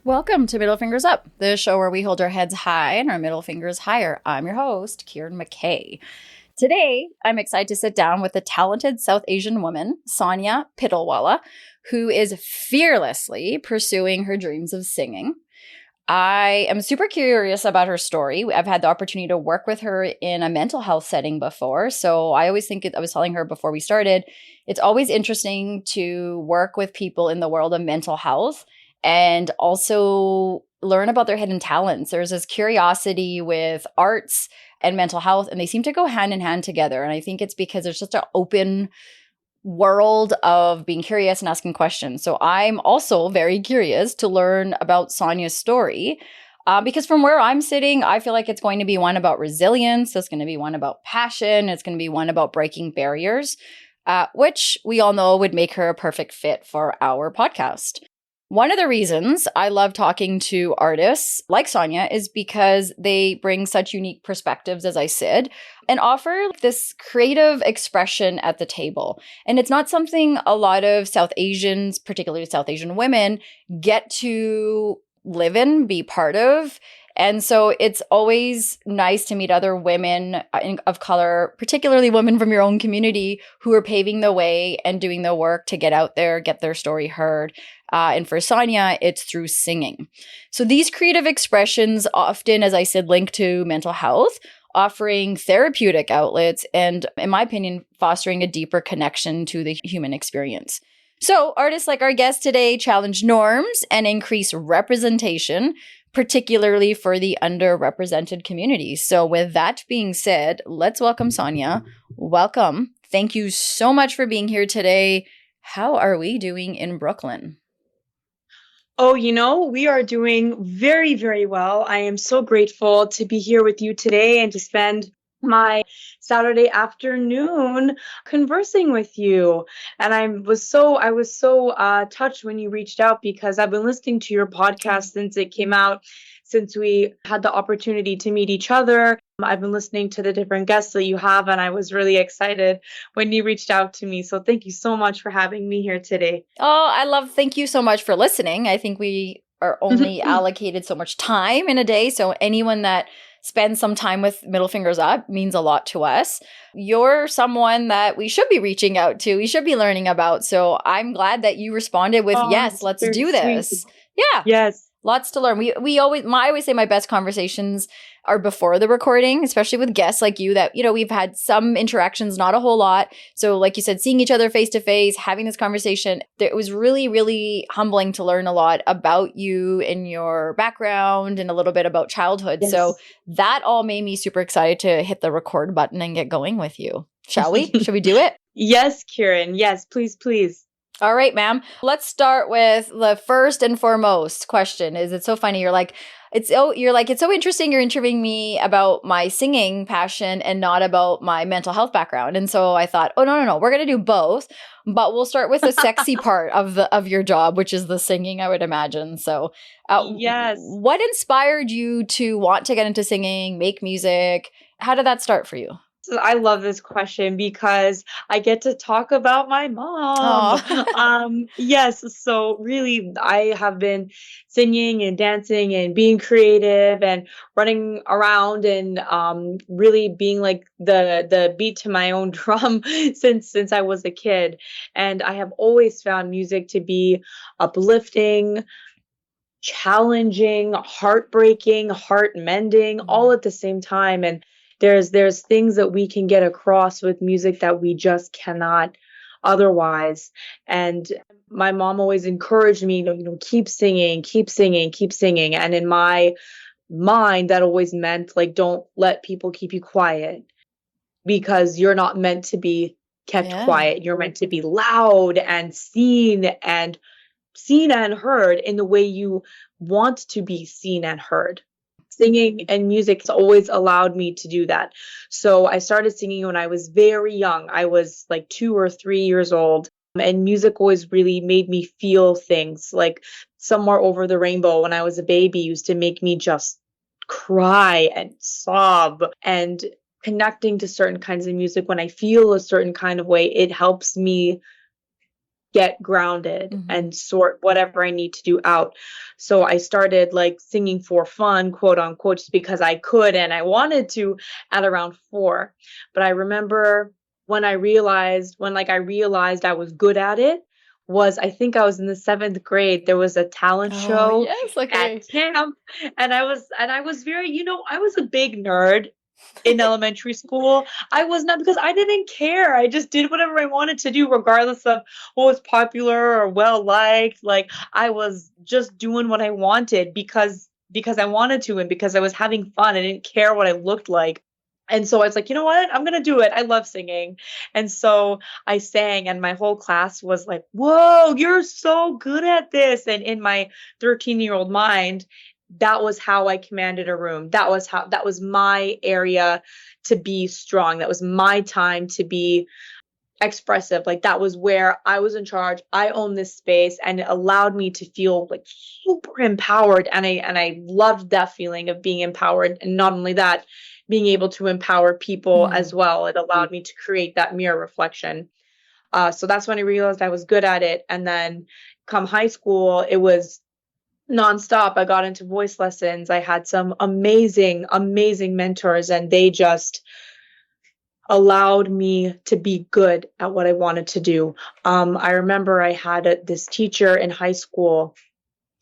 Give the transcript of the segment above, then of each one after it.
Welcome to Middle Fingers Up, the show where we hold our heads high and our middle fingers higher. I'm your host, Kieran McKay. Today, I'm excited to sit down with a talented South Asian woman, Sonya Pittalwala, who is fearlessly pursuing her dreams of singing. I am super curious about her story. I've had the opportunity to work with her in a mental health setting before. So I always think, I was telling her before we started, it's always interesting to work with people in the world of mental health and also learn about their hidden talents. There's this curiosity with arts and mental health, and they seem to go hand in hand together. And I think it's because there's just an open world of being curious and asking questions. So I'm also very curious to learn about Sonya's story because from where I'm sitting, I feel like it's going to be one about resilience. It's going to be one about passion. It's going to be one about breaking barriers, which we all know would make her a perfect fit for our podcast. One of the reasons I love talking to artists like Sonya is because they bring such unique perspectives, as I said, and offer this creative expression at the table. And it's not something a lot of South Asians, particularly South Asian women, get to live in, be part of. And so it's always nice to meet other women of color, particularly women from your own community who are paving the way and doing the work to get out there, get their story heard. And for Sonya, it's through singing. So these creative expressions often, as I said, link to mental health, offering therapeutic outlets and, in my opinion, fostering a deeper connection to the human experience. So artists like our guest today challenge norms and increase representation, particularly for the underrepresented communities. So with that being said, let's welcome Sonya. Welcome. Thank you so much for being here today. How are we doing in Brooklyn? Oh, we are doing very, very well. I am so grateful to be here with you today and to spend my Saturday afternoon conversing with you. And I was so touched when you reached out because I've been listening to your podcast since it came out, since we had the opportunity to meet each other. I've been listening to the different guests that you have, and I was really excited when you reached out to me. So thank you so much for having me here today. Oh, thank you so much for listening. I think we are only allocated so much time in a day. So anyone that spends some time with Middle Fingers Up means a lot to us. You're someone that we should be reaching out to. We should be learning about. So I'm glad that you responded with, yes, let's do this. Sweet. Yeah. Yes. Lots to learn. I always say my best conversations are before the recording, especially with guests like you that, we've had some interactions, not a whole lot. So like you said, seeing each other face to face, having this conversation, it was really, really humbling to learn a lot about you and your background and a little bit about childhood. Yes. So that all made me super excited to hit the record button and get going with you. Shall we? Should we do it? Yes, Kieran. Yes, please. All right, ma'am. Let's start with the first and foremost question. It's so funny. It's so interesting you're interviewing me about my singing passion and not about my mental health background. And so I thought, oh, no. We're going to do both, but we'll start with the sexy part of your job, which is the singing, I would imagine. So yes. What inspired you to want to get into singing, make music? How did that start for you? I love this question because I get to talk about my mom. Yes. So really, I have been singing and dancing and being creative and running around and really being like the beat to my own drum since I was a kid. And I have always found music to be uplifting, challenging, heartbreaking, heart mending, all at the same time. And there's things that we can get across with music that we just cannot otherwise. And my mom always encouraged me, keep singing. And in my mind, that always meant don't let people keep you quiet because you're not meant to be kept quiet. You're meant to be loud and seen and heard in the way you want to be seen and heard. singing and music has always allowed me to do that. So I started singing when I was very young. I was like 2 or 3 years old. And music always really made me feel things like Somewhere Over the Rainbow when I was a baby used to make me just cry and sob. And connecting to certain kinds of music when I feel a certain kind of way, it helps me get grounded and sort whatever I need to do out. So I started like singing for fun, quote unquote, just because I could and I wanted to at around 4. But I remember when I realized I was good at it was I think I was in the 7th grade. There was a talent Oh, show yes. Okay. at camp and I was very, I was a big nerd in elementary school. I was not because I didn't care. I just did whatever I wanted to do, regardless of what was popular or well liked. Like I was just doing what I wanted because I wanted to and because I was having fun. I didn't care what I looked like. And so I was like, you know what? I'm going to do it. I love singing. And so I sang and my whole class was like, whoa, you're so good at this. And in my 13-year-old mind, that was how I commanded a room. That was my area to be strong. That was my time to be expressive. Like that was where I was in charge. I owned this space and it allowed me to feel like super empowered. And I loved that feeling of being empowered. And not only that, being able to empower people as well. It allowed me to create that mirror reflection. So that's when I realized I was good at it. And then come high school, it was nonstop. I got into voice lessons. I had some amazing, amazing mentors, and they just allowed me to be good at what I wanted to do. I remember I had this teacher in high school,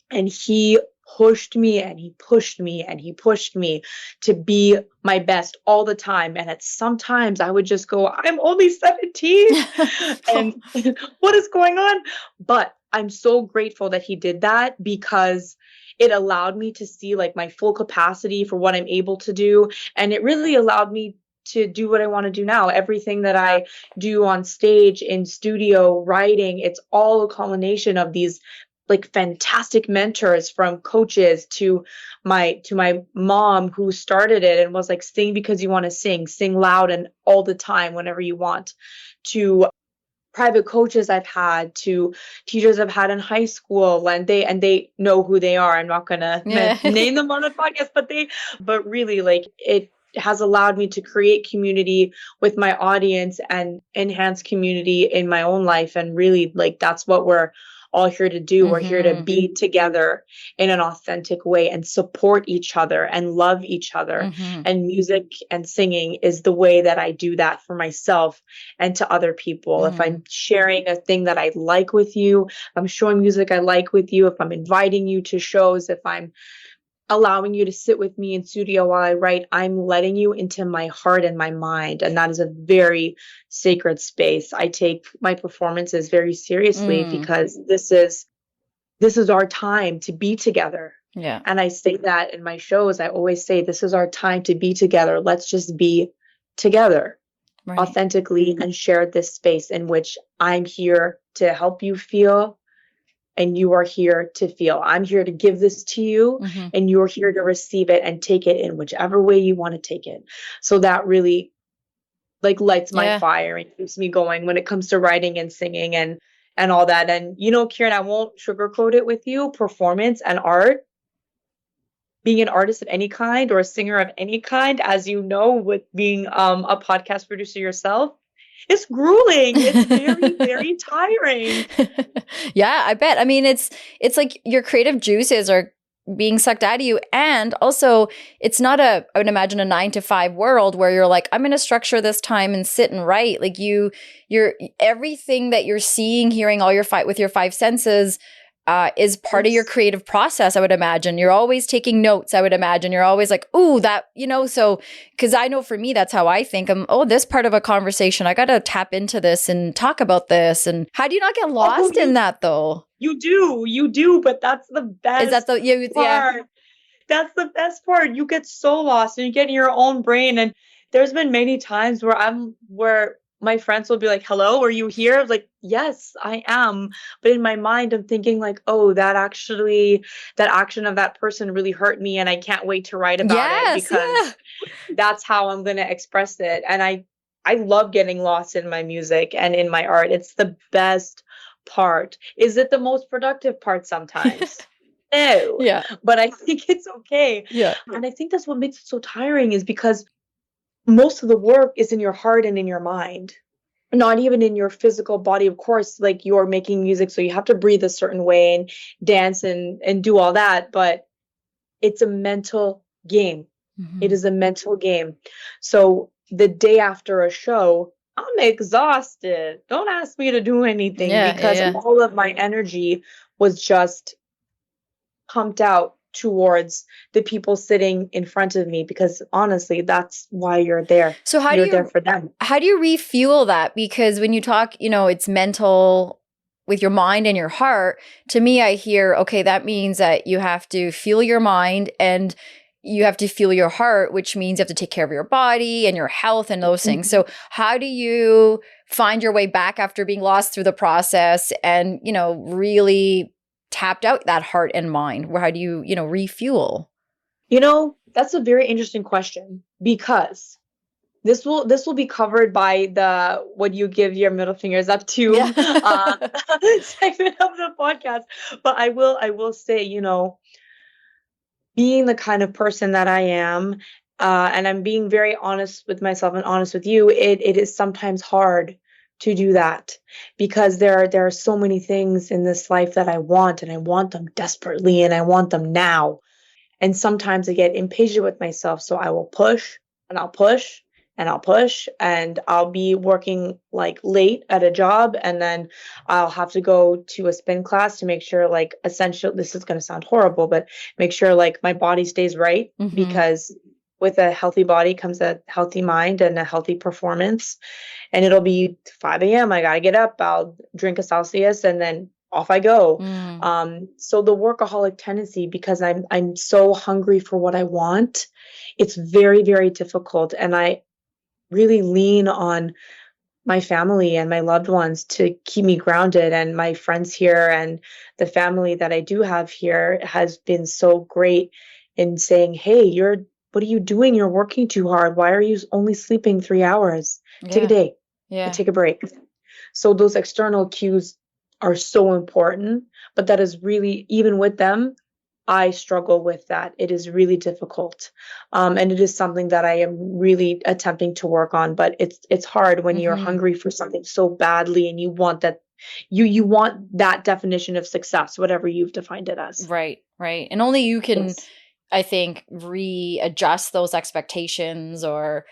and he pushed me and he pushed me and he pushed me to be my best all the time. And at sometimes I would just go, I'm only 17 and what is going on? But I'm so grateful that he did that because it allowed me to see like my full capacity for what I'm able to do. And it really allowed me to do what I want to do now. Everything that I do on stage, in studio, writing, it's all a culmination of these like fantastic mentors, from coaches to my mom who started it and was like, sing because you want to sing loud and all the time whenever you want, to private coaches I've had, to teachers I've had in high school, and they know who they are. I'm not gonna name them on the podcast, but really like it has allowed me to create community with my audience and enhance community in my own life. And really like that's what we're all here to do. We're here to be together in an authentic way and support each other and love each other. And music and singing is the way that I do that for myself and to other people. If I'm sharing a thing that I like with you, if I'm showing music I like with you, if I'm inviting you to shows, if I'm allowing you to sit with me in studio while I write, I'm letting you into my heart and my mind. And that is a very sacred space. I take my performances very seriously because this is our time to be together. Yeah. And I say that in my shows. I always say, this is our time to be together. Let's just be together authentically and share this space in which I'm here to help you feel. And you are here to feel. I'm here to give this to you, and you're here to receive it and take it in whichever way you want to take it. So that really like lights my fire and keeps me going when it comes to writing and singing and all that. And Kieran, I won't sugarcoat it with you. Performance and art, being an artist of any kind or a singer of any kind, as you know, with being a podcast producer yourself, it's grueling. It's very, very tiring. Yeah, I bet. I mean, it's like your creative juices are being sucked out of you. And also it's not I would imagine a 9-to-5 world where you're like, I'm going to structure this time and sit and write. Like you're everything that you're seeing, hearing, all your with your 5 senses is part of your creative process, I would imagine. You're always taking notes, I would imagine. You're always like, ooh, that, so, because I know for me, that's how I think. This part of a conversation, I got to tap into this and talk about this. And how do you not get lost in that though? You do, but that's the best part. Yeah. That's the best part. You get so lost and you get in your own brain. And there's been many times where my friends will be like, hello, are you here? I was like, yes, I am. But in my mind, I'm thinking like, oh, that action of that person really hurt me. And I can't wait to write about it Yes, because yeah. that's how I'm going to express it. And I love getting lost in my music and in my art. It's the best part. Is it the most productive part sometimes? No, Yeah. but I think it's okay. Yeah. And I think that's what makes it so tiring is because most of the work is in your heart and in your mind, not even in your physical body. Of course, like you're making music, so you have to breathe a certain way and dance and do all that, but it's a mental game. It Mhm. is a mental game. So the day after a show, I'm exhausted. Don't ask me to do anything Yeah, yeah, because yeah. all of my energy was just pumped out towards the people sitting in front of me because honestly, that's why you're there. So You're there for them. how do you refuel that? Because when you talk, it's mental with your mind and your heart. To me, I hear, okay, that means that you have to fuel your mind and you have to fuel your heart, which means you have to take care of your body and your health and those things. So how do you find your way back after being lost through the process and, really tapped out that heart and mind? How do you, refuel? That's a very interesting question because this will be covered by the what you give your middle fingers up to Yeah. segment of the podcast. But I will say, being the kind of person that I am, and I'm being very honest with myself and honest with you, it is sometimes hard to do that because there are so many things in this life that I want and I want them desperately and I want them now. And sometimes I get impatient with myself. So I will push and I'll push and I'll push and I'll be working like late at a job. And then I'll have to go to a spin class to make sure like this is going to sound horrible, but make sure like my body stays right Hmm. because with a healthy body comes a healthy mind and a healthy performance. And it'll be 5 a.m. I got to get up. I'll drink a Celsius and then off I go. Mm. So the workaholic tendency, because I'm so hungry for what I want, it's very, very difficult. And I really lean on my family and my loved ones to keep me grounded. And my friends here and the family that I do have here has been so great in saying, hey, what are you doing? You're working too hard. Why are you only sleeping 3 hours? Take a Yeah. day and Yeah. take a break. So those external cues are so important, but that is really, even with them, I struggle with that. It is really difficult. And it is something that I am really attempting to work on, but it's hard when you're Hmm. hungry for something so badly and you want that you want that definition of success, whatever you've defined it as. Right, right. And only you can, Yes. I think, readjust those expectations or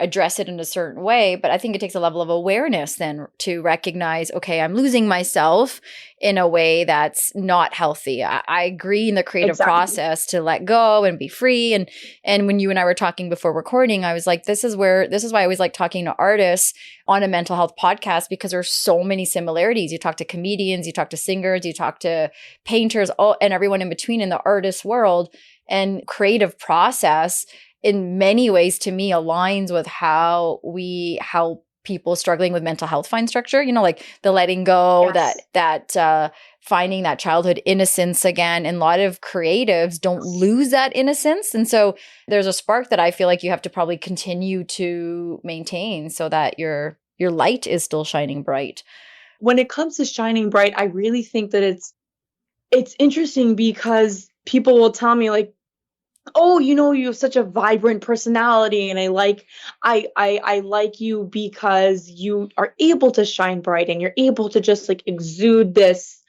address it in a certain way. But I think it takes a level of awareness then to recognize, okay, I'm losing myself in a way that's not healthy. I agree in the creative Exactly. process to let go and be free. And when you and I were talking before recording, I was like, this is why I always like talking to artists on a mental health podcast because there's so many similarities. You talk to comedians, you talk to singers, you talk to painters, and everyone in between in the artist world, and creative process in many ways to me aligns with how we help people struggling with mental health find structure, like the letting go, Yes. that finding that childhood innocence again. And a lot of creatives don't lose that innocence. And so there's a spark that I feel like you have to probably continue to maintain so that your light is still shining bright. When it comes to shining bright, I really think that it's interesting because people will tell me like, oh, you have such a vibrant personality and I like you because you are able to shine bright and you're able to just like exude this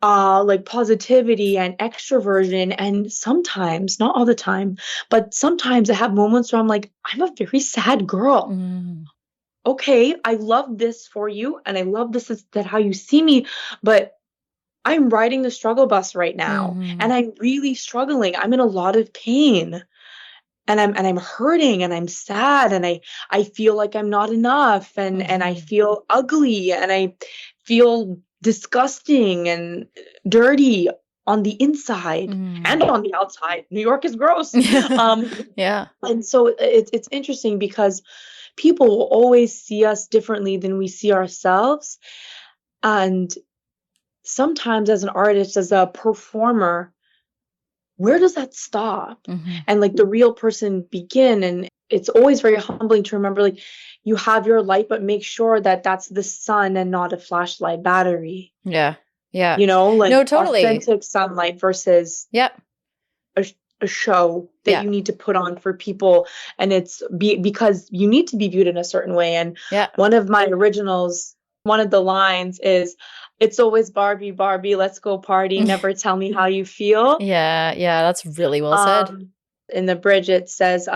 like positivity and extroversion. And sometimes, not all the time, but sometimes I have moments where I'm like, I'm a very sad girl. Mm. Okay, I love this for you and I love this is that how you see me, but I'm riding the struggle bus right now Hmm. and I'm really struggling. I'm in a lot of pain and I'm hurting and I'm sad and I feel like I'm not enough and I Hmm. feel ugly and I feel disgusting and dirty on the inside Mm. and on the outside. New York is gross. Yeah. Um Yeah. and so it's interesting because people will always see us differently than we see ourselves. And sometimes as an artist, as a performer, where does that stop? And like the real person begin? And it's always very humbling to remember, like, you have your light, but make sure that that's the sun and not a flashlight battery. Yeah. Yeah. You know, like no, totally. authentic sunlight versus a show that you need to put on for people. And it's because you need to be viewed in a certain way. And one of my originals, one of the lines is, "It's always Barbie, Barbie, let's go party. Never tell me how you feel." Yeah. That's really well said. In the bridge, it says,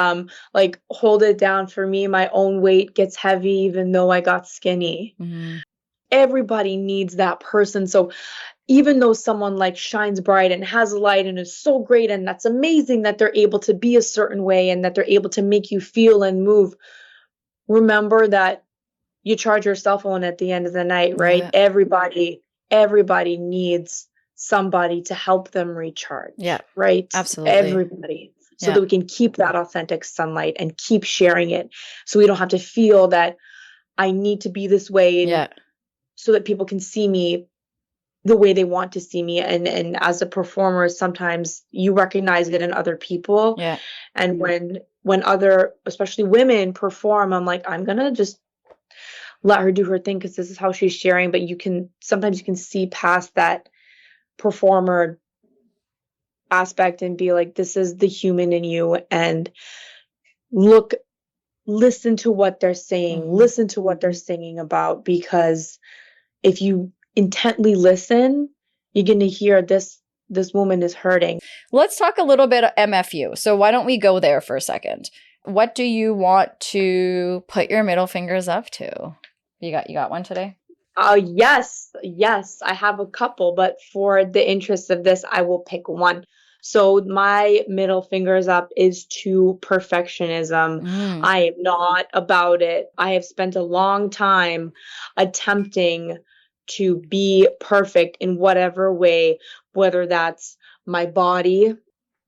like, "Hold it down for me. My own weight gets heavy, even though I got skinny." Everybody needs that person. So even though someone like shines bright and has light and is so great, and that's amazing that they're able to be a certain way and that they're able to make you feel and move, remember that you charge your cell phone at the end of the night, right? Everybody needs somebody to help them recharge. Right? Absolutely. Everybody. So that we can keep that authentic sunlight and keep sharing it. So we don't have to feel that I need to be this way, so that people can see me the way they want to see me. And as a performer, sometimes you recognize it in other people. And when other, especially women, perform, I'm like, I'm gonna just let her do her thing because this is how she's sharing. But sometimes you can see past that performer aspect and be like, this is the human in you, and listen to what they're saying, listen to what they're singing about, because if you intently listen, you're going to hear this woman is hurting. Let's talk a little bit of MFU. So why don't we go there for a second? What do you want to put your middle fingers up to? You got one today? Yes, I have a couple, but for the interest of this, I will pick one. So my middle fingers up is to perfectionism. I am not about it. I have spent a long time attempting to be perfect in whatever way, whether that's my body,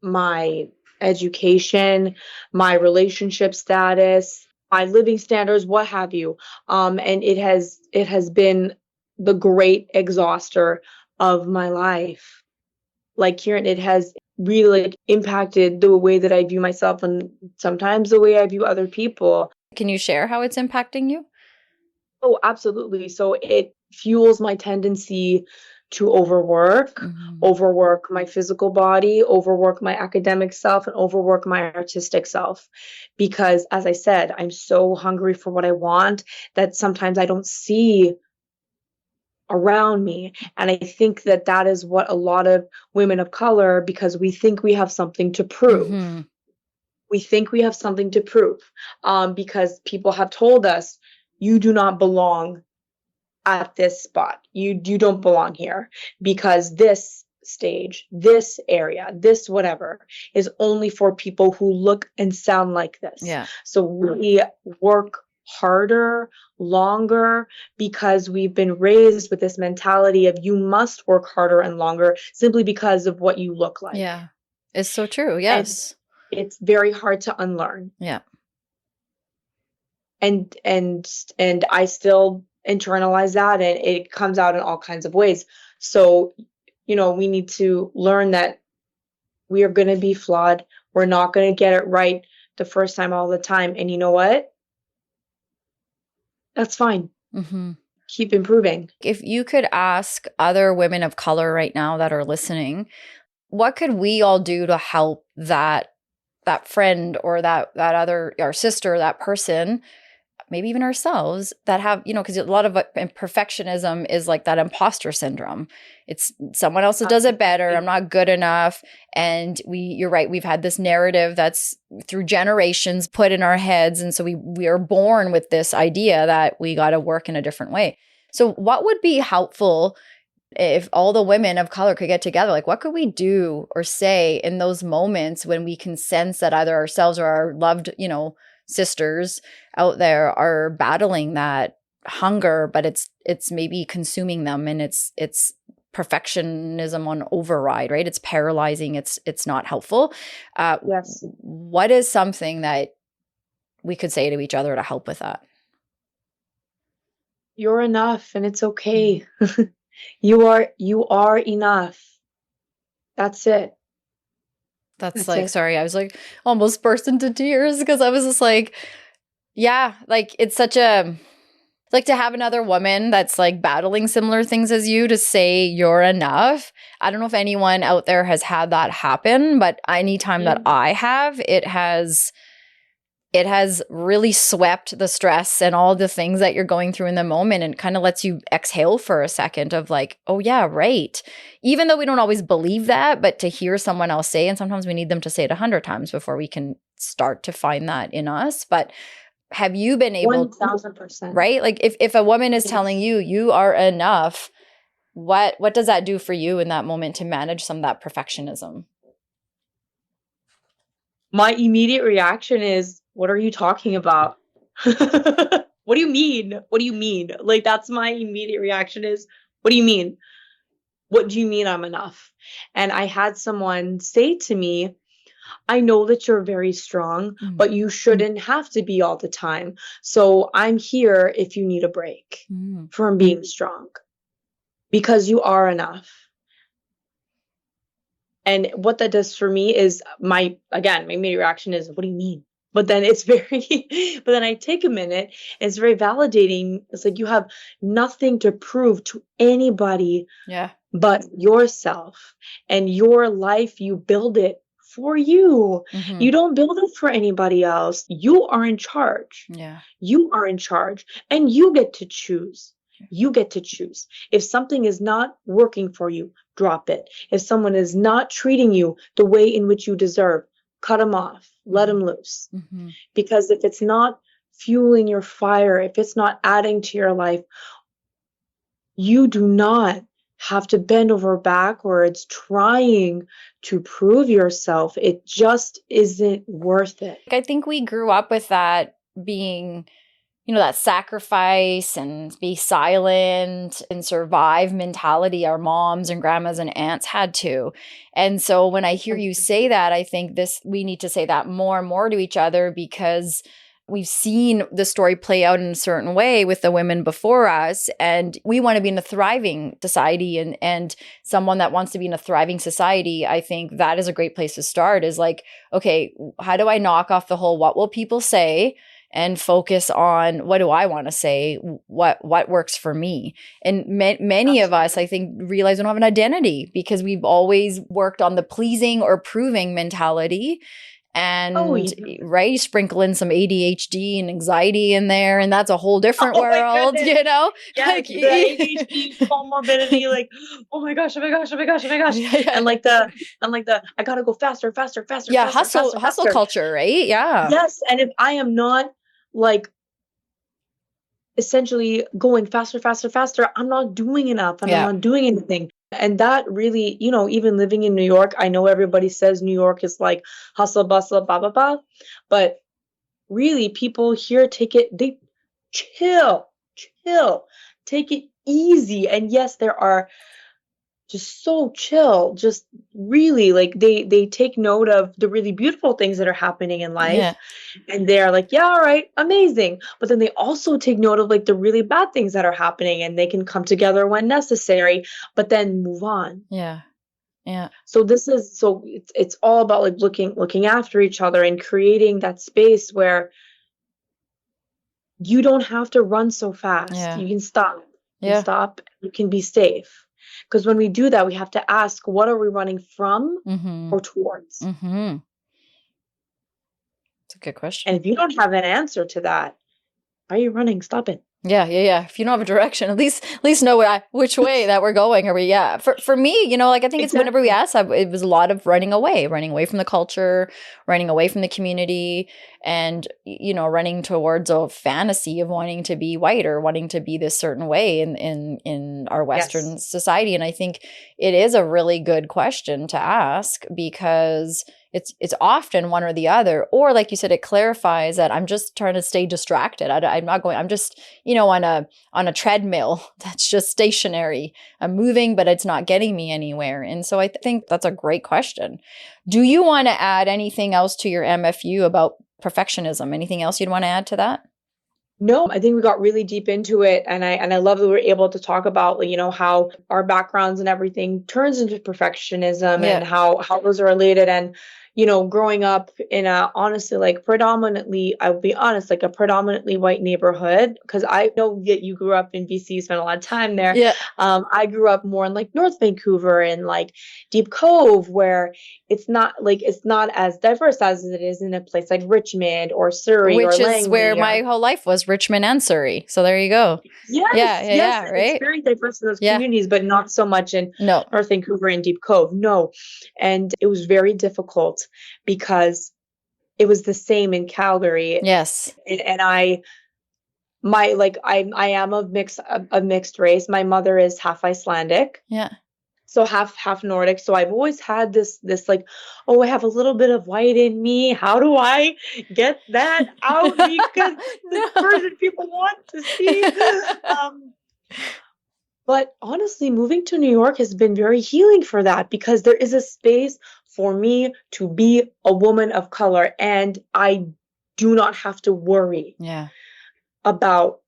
my education, my relationship status, my living standards, what have you. And it has been the great exhauster of my life. Like, Kieran, it has really impacted the way that I view myself and sometimes the way I view other people. Can you share how it's impacting you? Oh, absolutely. So it fuels my tendency to overwork my physical body, overwork my academic self, and overwork my artistic self. Because, as I said, I'm so hungry for what I want that sometimes I don't see around me. And I think that is what a lot of women of color, because we think we have something to prove. We think we have something to prove because people have told us, you do not belong at this spot. You don't belong here because this stage, this area, this whatever is only for people who look and sound like this. So we work harder, longer, because we've been raised with this mentality of you must work harder and longer simply because of what you look like. It's so true. Yes. And it's very hard to unlearn. And I still internalize that, and it comes out in all kinds of ways. So, we need to learn that we are going to be flawed. We're not going to get it right the first time all the time. And you know what? That's fine. Keep improving. If you could ask other women of color right now that are listening, what could we all do to help that friend or that other, our sister, that person, maybe even ourselves, that have, because a lot of perfectionism is like that imposter syndrome. It's someone else that does it better. I'm not good enough. And you're right. We've had this narrative that's through generations put in our heads. And so we are born with this idea that we got to work in a different way. So what would be helpful if all the women of color could get together? Like, what could we do or say in those moments when we can sense that either ourselves or our loved, sisters out there are battling that hunger, but it's maybe consuming them, and it's perfectionism on override, right? It's paralyzing. It's not helpful. Yes. What is something that we could say to each other to help with that? You're enough and it's okay. You are enough. That's it. That's That's like, it. sorry, I was like almost burst into tears because I was just like, yeah, like it's such a, like to have another woman that's like battling similar things as you to say you're enough. I don't know if anyone out there has had that happen, but anytime that I have, it has really swept the stress and all the things that you're going through in the moment, and kind of lets you exhale for a second of like, oh yeah, right. Even though we don't always believe that, but to hear someone else say, and sometimes we need them to say it 100 times before we can start to find that in us. But have you been able, 1000%. right? Like if a woman is telling you you are enough, what does that do for you in that moment to manage some of that perfectionism? My immediate reaction is, what are you talking about? What do you mean? What do you mean? Like, that's my immediate reaction is, what do you mean? What do you mean I'm enough? And I had someone say to me, I know that you're very strong, but you shouldn't have to be all the time. So I'm here if you need a break from being strong, because you are enough. And what that does for me is my immediate reaction is, what do you mean? But then but then I take a minute, and it's very validating. It's like, you have nothing to prove to anybody but yourself, and your life, you build it for you. You don't build it for anybody else. You are in charge. You are in charge, and you get to choose. You get to choose. If something is not working for you, drop it. If someone is not treating you the way in which you deserve, cut them off, let them loose. Because if it's not fueling your fire, if it's not adding to your life, you do not have to bend over backwards trying to prove yourself. It just isn't worth it. I think we grew up with that being, that sacrifice and be silent and survive mentality our moms and grandmas and aunts had to. And so when I hear you say that, I think we need to say that more and more to each other, because we've seen the story play out in a certain way with the women before us, and we want to be in a thriving society, and someone that wants to be in a thriving society, I think that is a great place to start, is like, okay, how do I knock off the whole what will people say and focus on what do I want to say, what works for me. And many of us, I think, realize we don't have an identity because we've always worked on the pleasing or proving mentality. And right, you sprinkle in some ADHD and anxiety in there, and that's a whole different world, Yes, like the ADHD comorbidity, like, oh my gosh, and like the I gotta go faster, hustle culture, right? Yes, and if I am not like essentially going faster, I'm not doing enough, and I'm not doing anything. And that really, even living in New York, I know everybody says New York is like hustle, bustle, blah, blah, blah. But really, people here they chill, take it easy. And yes, there are just so chill, just really like they take note of the really beautiful things that are happening in life, and they're like, yeah, all right, amazing. But then they also take note of like the really bad things that are happening, and they can come together when necessary, but then move on. So it's all about like looking after each other and creating that space where you don't have to run so fast. You can stop. You can be safe. Because when we do that, we have to ask, what are we running from or towards? That's a good question. And if you don't have an answer to that, why are you running? Stop it. Yeah. If you don't have a direction, at least know which way that we're going. Are we? Yeah. For me, like I think it's whenever we asked, it was a lot of running away from the culture, running away from the community, and running towards a fantasy of wanting to be white or wanting to be this certain way in our Western society. And I think it is a really good question to ask, because it's often one or the other, or like you said, it clarifies that I'm just trying to stay distracted. I'm not going. I'm just on a treadmill that's just stationary. I'm moving, but it's not getting me anywhere. And so I think that's a great question. Do you want to add anything else to your MFU about perfectionism. Anything else you'd want to add to that? No, I think we got really deep into it, and I love that we were able to talk about, like, how our backgrounds and everything turns into perfectionism, Yeah. and how those are related. And growing up in a, honestly, like, predominantly, I will be honest, like a predominantly white neighborhood, because I know that you grew up in BC, spent a lot of time there. Yeah. I grew up more in like North Vancouver and like Deep Cove, where it's not as diverse as it is in a place like Richmond or Surrey or Which is Langley. where my whole life was, Richmond and Surrey. So there you go. Yes, Yeah, right? It's very diverse in those Yeah. communities, but not so much in No. North Vancouver and Deep Cove. No. And it was very difficult because it was the same in Calgary. Yes. And I am of mixed race. My mother is half Icelandic. Yeah. So half Nordic. So I've always had this like, oh, I have a little bit of white in me. How do I get that out? Because the person people want to see. But honestly, moving to New York has been very healing for that, because there is a space for me to be a woman of color, and I do not have to worry about,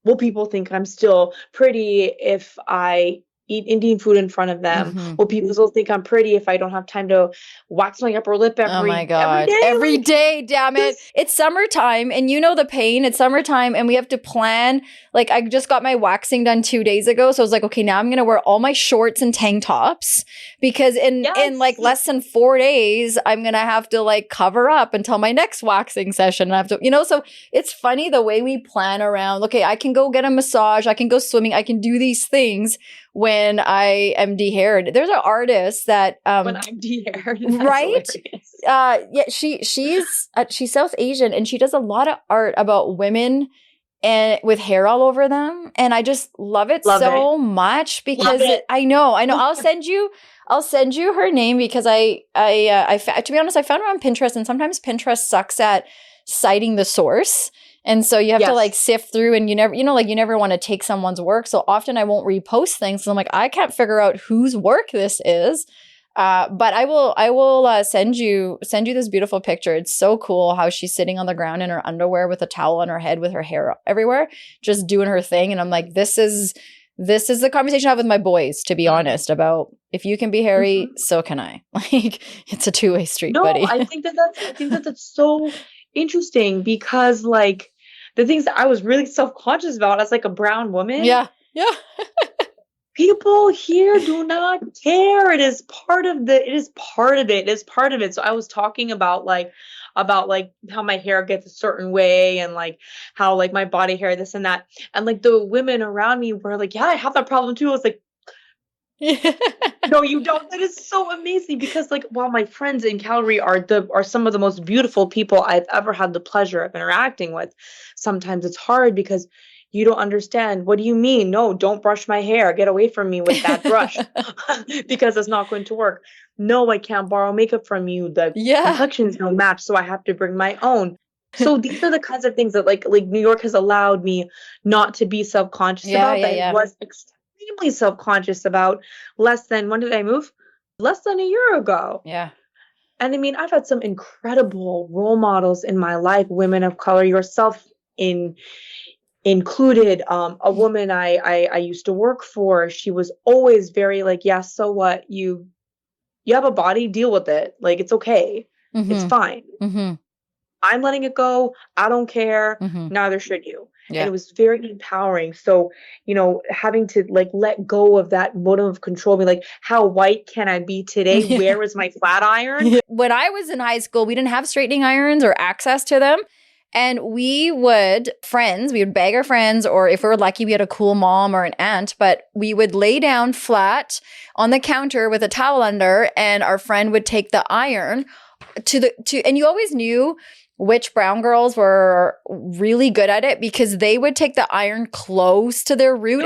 will people think I'm still pretty if I eat Indian food in front of them? Mm-hmm. Will people still think I'm pretty if I don't have time to wax my upper lip every day? Every day, damn it. It's summertime, and you know the pain. It's summertime, and we have to plan. Like, I just got my waxing done 2 days ago. So I was like, okay, now I'm going to wear all my shorts and tank tops, because in like less than 4 days, I'm going to have to like cover up until my next waxing session. I have to, so it's funny the way we plan around. Okay, I can go get a massage. I can go swimming. I can do these things when I am de-haired. There's an artist that when I'm de-haired, right? She's South Asian, and she does a lot of art about women and with hair all over them, and I just love it so much, because I know. I'll send you her name, because to be honest, I found her on Pinterest, and sometimes Pinterest sucks at citing the source. And so you have to like sift through, and you never want to take someone's work. So often I won't repost things. So I'm like, I can't figure out whose work this is. But I will send you this beautiful picture. It's so cool how she's sitting on the ground in her underwear with a towel on her head with her hair everywhere, just doing her thing. And I'm like, this is the conversation I have with my boys, to be honest, about if you can be hairy, so can I. Like, it's a two-way street, buddy. I think that's so interesting, because like the things that I was really self-conscious about as like a brown woman. Yeah. People here do not care. It is part of it. So I was talking about how my hair gets a certain way, and like how like my body hair, this and that. And like the women around me were like, yeah, I have that problem too. I was like, no, you don't. That is so amazing, because like, while my friends in Calgary are some of the most beautiful people I've ever had the pleasure of interacting with, sometimes it's hard because you don't understand. What do you mean? No, don't brush my hair. Get away from me with that brush, because it's not going to work. No, I can't borrow makeup from you. The complexions don't match, so I have to bring my own. So these are the kinds of things that like New York has allowed me not to be self-conscious about. I was extremely self-conscious about when did I move? Less than a year ago. Yeah. And I mean, I've had some incredible role models in my life, women of color, yourself included. A woman I used to work for, she was always very like, yeah, so what? You have a body, deal with it. Like, it's okay. Mm-hmm. It's fine. Mm-hmm. I'm letting it go. I don't care. Mm-hmm. Neither should you. Yeah. And it was very empowering. So, having to like let go of that motive of control, be like, how white can I be today? Where is my flat iron? When I was in high school, we didn't have straightening irons or access to them. And we would beg our friends, or if we were lucky, we had a cool mom or an aunt, but we would lay down flat on the counter with a towel under, and our friend would take the iron and you always knew which brown girls were really good at it, because they would take the iron close to their root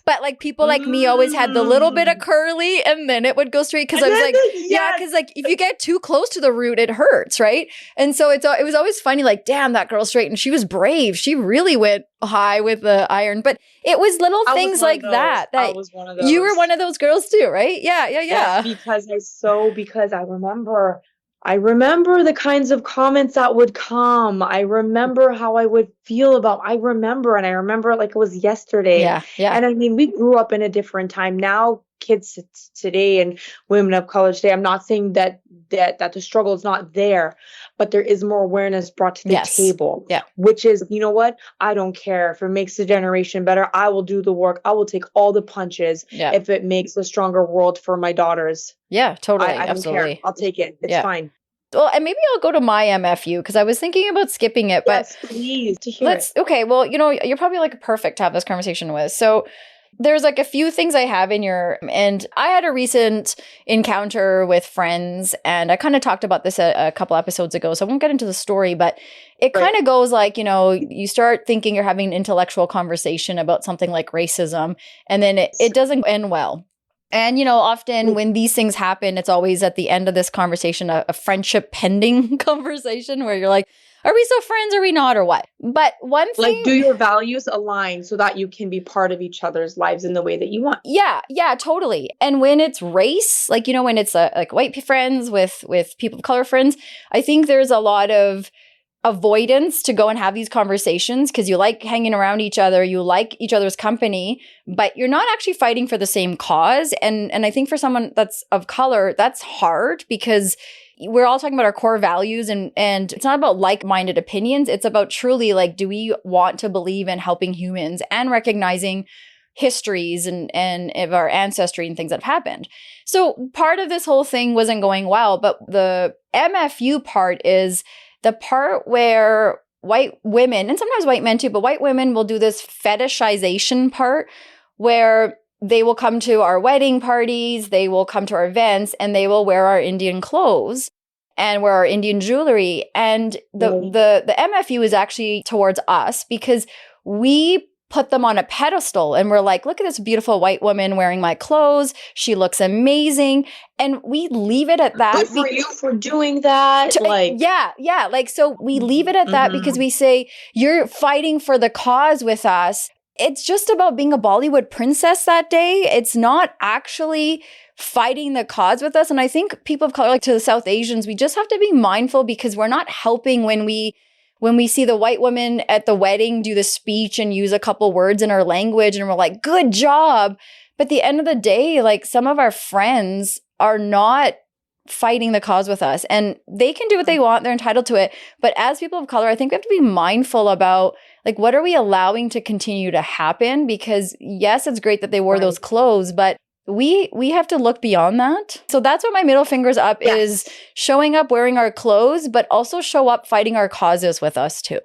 but like people like me always had the little bit of curly, and then it would go straight, because I was like, because like if you get too close to the root, it hurts, right? And so it was always funny, like, damn, that girl straight, and she was brave. She really went high with the iron. But it was little things like that I was one of those. You were one of those girls too, right? Yeah. Yes, because I remember I remember the kinds of comments that would come. I remember how I would feel I remember, and I remember it like it was yesterday. Yeah. Yeah. And I mean, we grew up in a different time. Now, kids today and women of color today, I'm not saying that the struggle is not there, but there is more awareness brought to the Yes. table. Yeah. Which is, you know what? I don't care if it makes the generation better. I will do the work. I will take all the punches Yeah. if it makes a stronger world for my daughters. Yeah, totally. I don't Absolutely. care. I'll take it. It's Yeah. fine. Well, and maybe I'll go to my MFU because I was thinking about skipping it, but Yes, please, to hear it. okay, well, you're probably like perfect to have this conversation with. So there's like a few things I have and I had a recent encounter with friends, and I kind of talked about this a couple episodes ago, so I won't get into the story, but it kind of goes like, you start thinking you're having an intellectual conversation about something like racism, and then it doesn't end well. And, often when these things happen, it's always at the end of this conversation, a friendship pending conversation where you're like, are we still friends? Are we not? Or what? But one thing, like, do your values align so that you can be part of each other's lives in the way that you want? Yeah, totally. And when it's race, like, when it's like white friends with people of color friends, I think there's a lot of avoidance to go and have these conversations because you like hanging around each other, you like each other's company, but you're not actually fighting for the same cause. And I think for someone that's of color, that's hard because we're all talking about our core values and it's not about like-minded opinions. It's about truly like, do we want to believe in helping humans and recognizing histories and of our ancestry and things that have happened. So part of this whole thing wasn't going well, but the MFU part is the part where white women, and sometimes white men too, but white women will do this fetishization part where they will come to our wedding parties, they will come to our events, and they will wear our Indian clothes and wear our Indian jewelry. And the MFU is actually towards us because we put them on a pedestal and we're like, look at this beautiful white woman wearing my clothes. She looks amazing. And we leave it at that. Good for you for doing that. So we leave it at that because we say, you're fighting for the cause with us. It's just about being a Bollywood princess that day. It's not actually fighting the cause with us. And I think people of color, like to the South Asians, we just have to be mindful because we're not helping when we see the white woman at the wedding do the speech and use a couple words in her language and we're like, good job. But at the end of the day, like some of our friends are not fighting the cause with us and they can do what they want. They're entitled to it. But as people of color, I think we have to be mindful about like, what are we allowing to continue to happen? Because yes, it's great that they wore those clothes, but we have to look beyond that. So that's what my middle fingers up is showing up, wearing our clothes, but also show up fighting our causes with us too.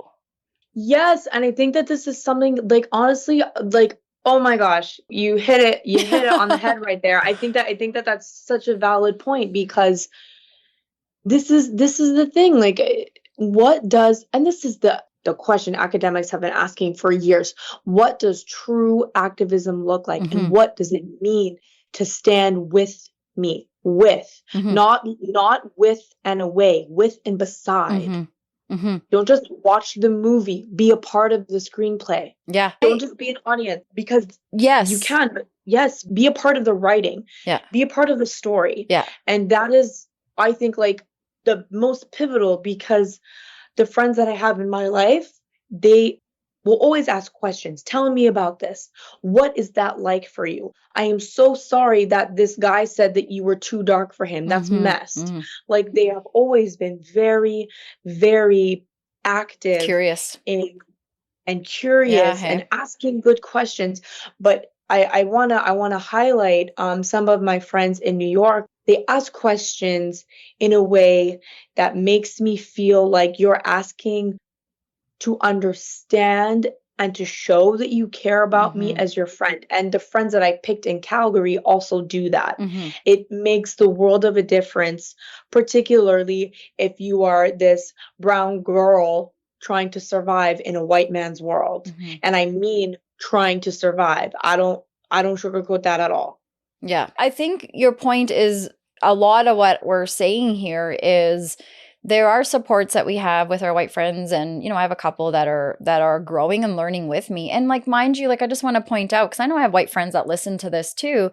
Yes. And I think that this is something like, honestly, like, oh my gosh, you hit it on the head right there. I think that that's such a valid point because this is the thing, like what does, and this is the question academics have been asking for years. What does true activism look like? And what does it mean to stand with me, not with and away, with and beside. Don't just watch the movie, be a part of the screenplay. Yeah. Don't just be an audience because you can, but yes, be a part of the writing. Yeah. Be a part of the story. Yeah. And that is, I think, like the most pivotal because the friends that I have in my life, they will always ask questions. Tell me about this. What is that like for you? I am so sorry that this guy said that you were too dark for him. That's messed. Like they have always been very, very active, curious and curious and asking good questions. But I wanna highlight some of my friends in New York. They ask questions in a way that makes me feel like you're asking to understand and to show that you care about me as your friend. And the friends that I picked in Calgary also do that. It makes the world of a difference, particularly if you are this brown girl trying to survive in a white man's world. And I mean trying to survive. I don't sugarcoat that at all. Yeah. I think your point is a lot of what we're saying here is there are supports that we have with our white friends. And, I have a couple that are growing and learning with me. And like, mind you, like, I just want to point out, because I know I have white friends that listen to this too,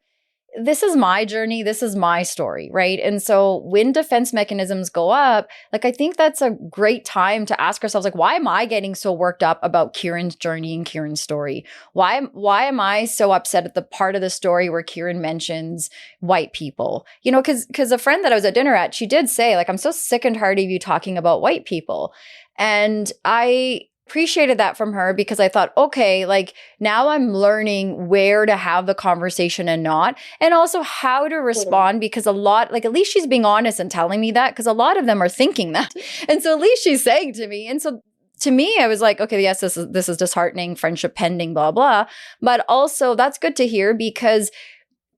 this is my journey. This is my story, right? And so when defense mechanisms go up, like, I think that's a great time to ask ourselves, like, why am I getting so worked up about Kieran's journey and Kieran's story? Why am I so upset at the part of the story where Kieran mentions white people? You know, because a friend that I was at dinner at, she did say, like, I'm so sick and tired of you talking about white people. And I appreciated that from her, because I thought, okay, like, now I'm learning where to have the conversation and not, and also how to respond, because a lot, like, at least she's being honest and telling me that, because a lot of them are thinking that. And so at least she's saying to me. And so to me, I was like, okay, yes, this is disheartening, friendship pending, blah, blah. But also that's good to hear, because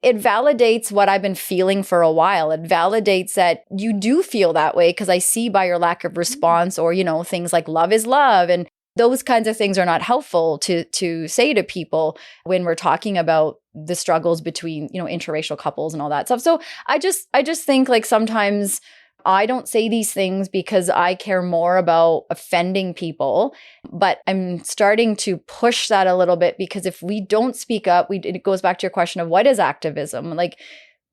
it validates what I've been feeling for a while. It validates that you do feel that way, because I see by your lack of response, or, you know, things like love is love, and those kinds of things are not helpful to say to people when we're talking about the struggles between, you know, interracial couples and all that stuff. So I just think, like, sometimes I don't say these things because I care more about offending people, but I'm starting to push that a little bit, because if we don't speak up, it goes back to your question of what is activism? Like,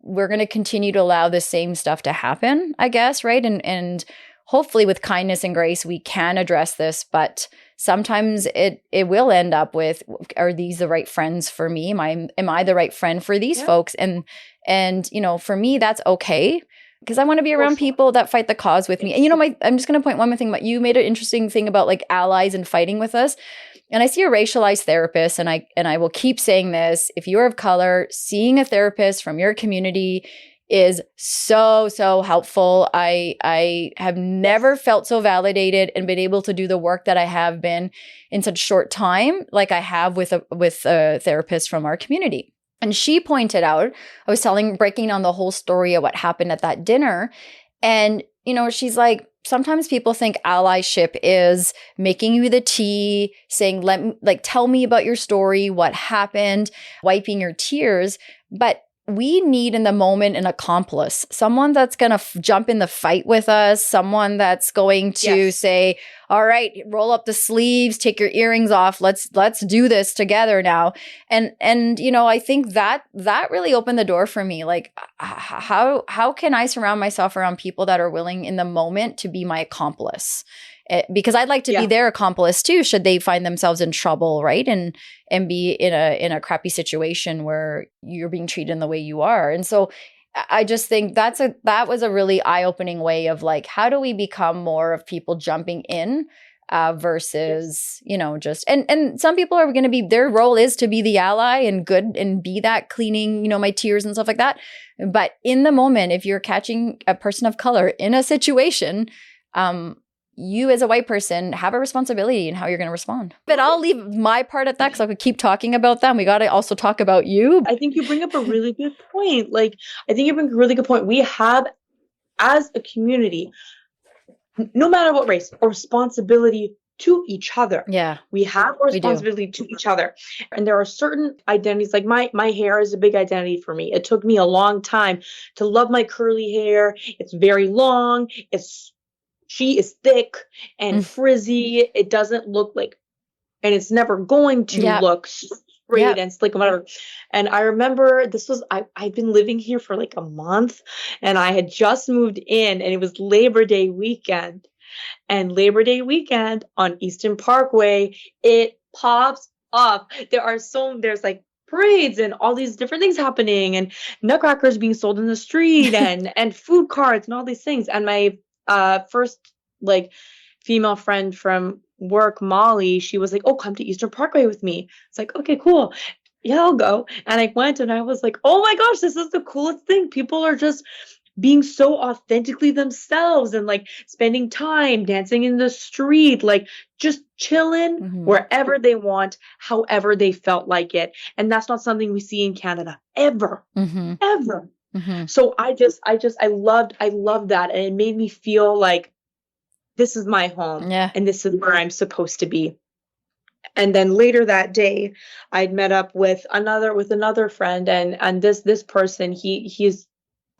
we're going to continue to allow the same stuff to happen, I guess, right? And hopefully with kindness and grace, we can address this, but sometimes it will end up with, are these the right friends for me? Am I the right friend for these folks? And you know, for me, that's okay, because I want to be around people that fight the cause with me. And, you know, I'm just going to point one more thing, but you made an interesting thing about, like, allies and fighting with us. And I see a racialized therapist, and I will keep saying this: if you're of color, seeing a therapist from your community is so helpful. I have never felt so validated and been able to do the work that I have been in such short time, like I have with a therapist from our community. And she pointed out, I was breaking down the whole story of what happened at that dinner. And, you know, she's like, sometimes people think allyship is making you the tea, saying, tell me about your story, what happened, wiping your tears. But we need in the moment an accomplice, someone that's going to jump in the fight with us, someone that's going to say, all right, roll up the sleeves, take your earrings off. Let's do this together now. And you know, I think that really opened the door for me. Like, how can I surround myself around people that are willing in the moment to be my accomplice? Because I'd like to be their accomplice too, should they find themselves in trouble, right? And be in a crappy situation where you're being treated in the way you are. And so I just think that was a really eye-opening way of, like, how do we become more of people jumping in versus, you know, just, and some people are going to be, their role is to be the ally and good and be that cleaning, you know, my tears and stuff like that. But in the moment, if you're catching a person of color in a situation, you as a white person have a responsibility in how you're going to respond. But I'll leave my part at that, because I could keep talking about them. We got to also talk about you. I think you bring up a really good point. Like, I think you bring up a really good point. We have, as a community, no matter what race, a responsibility to each other. Yeah. We have a responsibility to each other. And there are certain identities, like my hair is a big identity for me. It took me a long time to love my curly hair. It's very long. She is thick and frizzy. It doesn't look like, and it's never going to look straight and slick and whatever. And I remember I'd been living here for like a month, and I had just moved in, and it was Labor Day weekend. And Labor Day weekend on Eastern Parkway, it pops up. There's like parades and all these different things happening, and nutcrackers being sold in the street, and food carts and all these things. And my first, like, female friend from work, Molly, she was like, oh, come to Eastern Parkway with me. It's like, okay, cool. Yeah, I'll go. And I went, and I was like, oh my gosh, this is the coolest thing. People are just being so authentically themselves, and, like, spending time dancing in the street, like, just chilling wherever they want, however they felt like it. And that's not something we see in Canada ever. So I loved that. And it made me feel like this is my home, and this is where I'm supposed to be. And then later that day, I'd met up with another friend, and this person,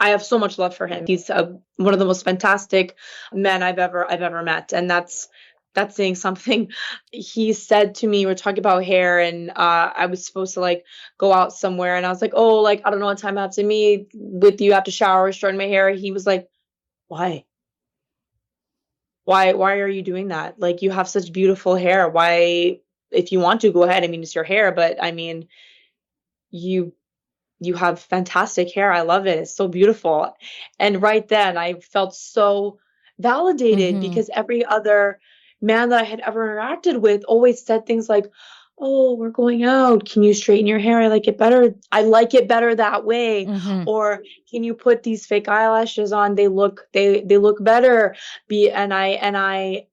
I have so much love for him. He's one of the most fantastic men I've ever met. And that's that's saying something. He said to me, we're talking about hair, and I was supposed to like go out somewhere, and I was like, oh, like I don't know what time I have to meet with you after shower, straighten my hair. He was like, why? Why are you doing that? Like you have such beautiful hair. Why, if you want to, go ahead. I mean, it's your hair, but I mean, you you have fantastic hair. I love it. It's so beautiful. And right then I felt so validated Mm-hmm. because every other man that I had ever interacted with always said things like, "Oh, we're going out. Can you straighten your hair? I like it better. I like it better that way." Mm-hmm. Or, "Can you put these fake eyelashes on? They look better." And I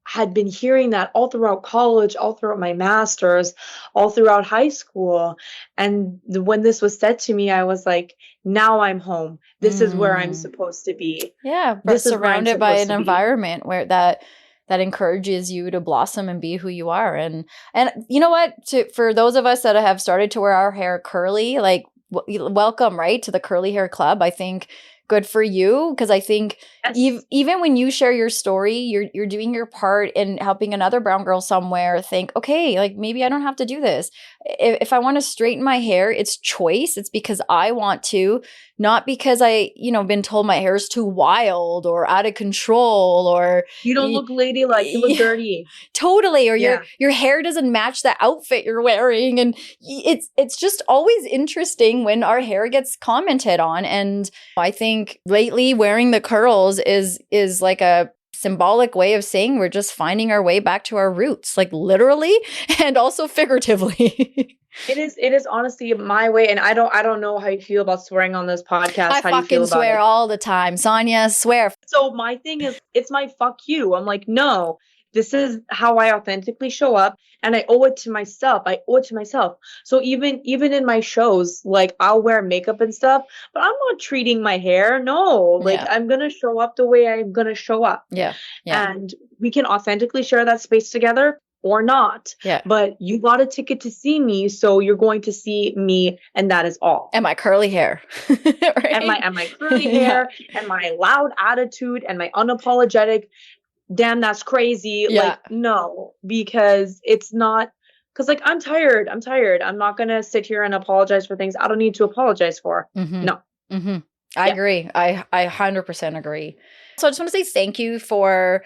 had been hearing that all throughout college, all throughout my master's, all throughout high school. And when this was said to me, I was like, now I'm home. This is where I'm Mm. supposed to be. Yeah, but This is where I'm surrounded by supposed an to be. environment where that encourages you to blossom and be who you are. And you know what? For those of us that have started to wear our hair curly, like welcome, right, to the curly hair club. I think good for you, because I think Yes. even when you share your story, you're doing your part in helping another brown girl somewhere think, okay, like maybe I don't have to do this. If I want to straighten my hair, it's choice. It's because I want to, not because I, been told my hair is too wild or out of control or You don't look ladylike. You look dirty. totally, or Yeah. your hair doesn't match the outfit you're wearing. And it's just always interesting when our hair gets commented on. And I think lately wearing the curls is like a symbolic way of saying we're just finding our way back to our roots, like literally and also figuratively. It is honestly my way, and I don't know how you feel about swearing on this podcast. I How do you feel fucking about swear it? all the time. Sonya, swear. So my thing is, it's my fuck you. I'm like, no, this is how I authentically show up, and I owe it to myself. I owe it to myself. So even in my shows, like I'll wear makeup and stuff, but I'm not treating my hair. No, like Yeah. I'm gonna show up the way I'm gonna show up, Yeah. Yeah. and we can authentically share that space together or not. Yeah. But you got a ticket to see me, so you're going to see me, and that is all. And my curly hair. Right? And my curly Yeah. hair and my loud attitude and my unapologetic, damn, that's crazy. Yeah. Like, no, because it's not, because like I'm tired. I'm tired. I'm not gonna sit here and apologize for things I don't need to apologize for. Mm-hmm. No. Mm-hmm. I Yeah. agree. I 100% agree. So I just want to say thank you for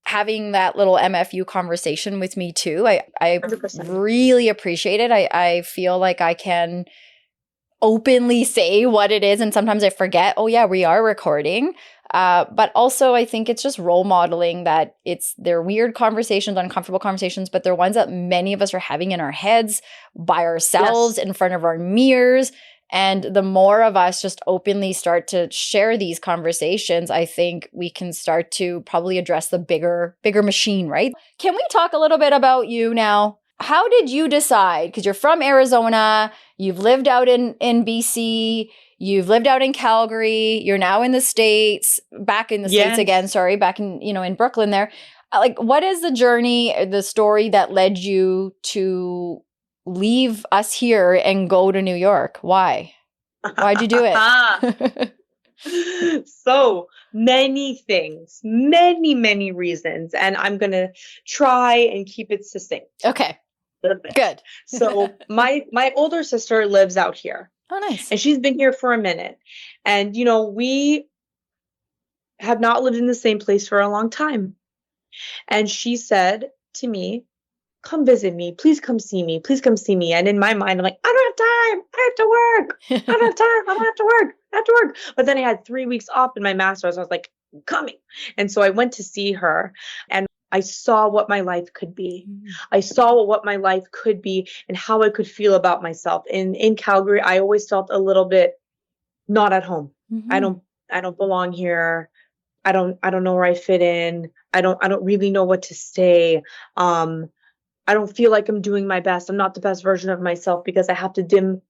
having that little MFU conversation with me too. I 100%. really appreciate it. I feel like I can openly say what it is, and sometimes I forget, oh yeah, we are recording. But also I think it's just role modeling that they're weird conversations, uncomfortable conversations, but they're ones that many of us are having in our heads by ourselves, Yes. in front of our mirrors. And the more of us just openly start to share these conversations, I think we can start to probably address the bigger machine, right? Can we talk a little bit about you now? How did you decide? Because you're from Arizona, you've lived out in BC, you've lived out in Calgary, you're now in the States, back in the States again, Yes. sorry, back in, in Brooklyn there. Like, what is the journey, the story that led you to leave us here and go to New York? Why? Why'd you do it? So many things, many reasons, and I'm gonna try and keep it succinct. Okay, A little bit. good. So my older sister lives out here, Oh, nice. and she's been here for a minute, and we have not lived in the same place for a long time. And she said to me, come visit me. Please come see me. Please come see me. And in my mind, I'm like, I don't have time. I have to work. I don't have time. I don't have to work. I have to work. But then I had 3 weeks off in my master's. I was like, I'm coming. And so I went to see her, and I saw what my life could be. I saw what my life could be and how I could feel about myself. In Calgary, I always felt a little bit not at home. Mhm. I don't belong here. I don't know where I fit in. I don't really know what to say. I don't feel like I'm doing my best. I'm not the best version of myself because I have to dim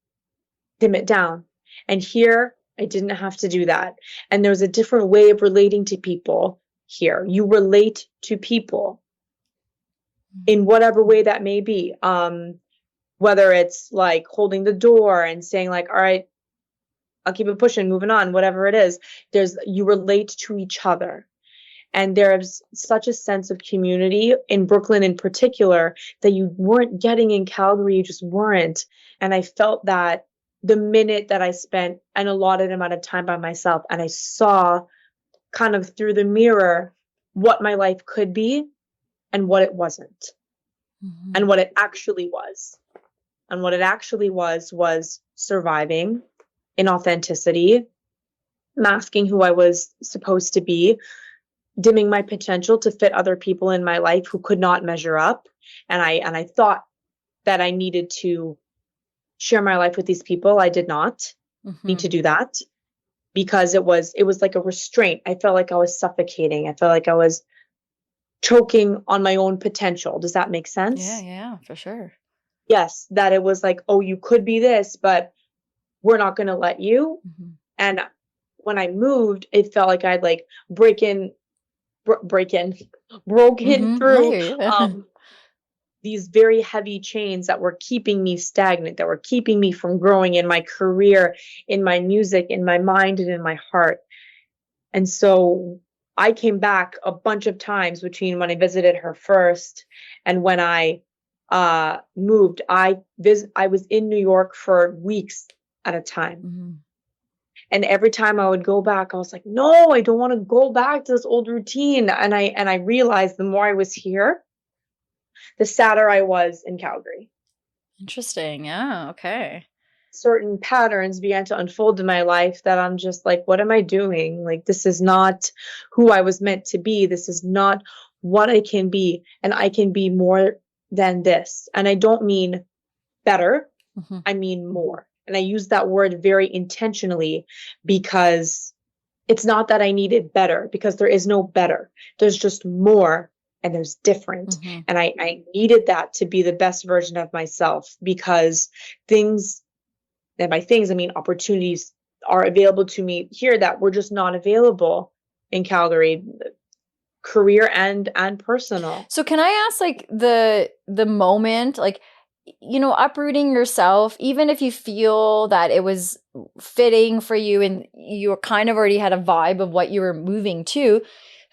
it down. And here, I didn't have to do that. And there's a different way of relating to people here. You relate to people in whatever way that may be. Whether it's like holding the door and saying like, all right, I'll keep it pushing, moving on, whatever it is. You relate to each other. And there's such a sense of community in Brooklyn in particular that you weren't getting in Calgary. You just weren't. And I felt that the minute that I spent an allotted amount of time by myself and I saw kind of through the mirror what my life could be and what it wasn't, and what it actually was. And what it actually was surviving in authenticity, masking who I was supposed to be, dimming my potential to fit other people in my life who could not measure up. And I thought that I needed to share my life with these people. I did not need to do that because it was like a restraint. I felt like I was suffocating. I felt like I was choking on my own potential. Does that make sense? Yeah, for sure. Yes, that it was like, oh, you could be this, but we're not going to let you. And when I moved, it felt like I'd like broken through these very heavy chains that were keeping me stagnant, that were keeping me from growing in my career, in my music, in my mind, and in my heart. And so I came back a bunch of times between when I visited her first and when I moved. I was in New York for weeks at a time. And every time I would go back, I was like, no, I don't want to go back to this old routine. And I realized the more I was here, the sadder I was in Calgary. Interesting. Yeah. Okay. Certain patterns began to unfold in my life that I'm just like, what am I doing? Like, this is not who I was meant to be. This is not what I can be. And I can be more than this. And I don't mean better. I mean more. And I use that word very intentionally because it's not that I needed better, because there is no better. There's just more and there's different. And I needed that to be the best version of myself, because things, and by things, I mean opportunities, are available to me here that were just not available in Calgary, career and personal. So can I ask, like, the moment, like, you know, uprooting yourself, even if you feel that it was fitting for you and you kind of already had a vibe of what you were moving to,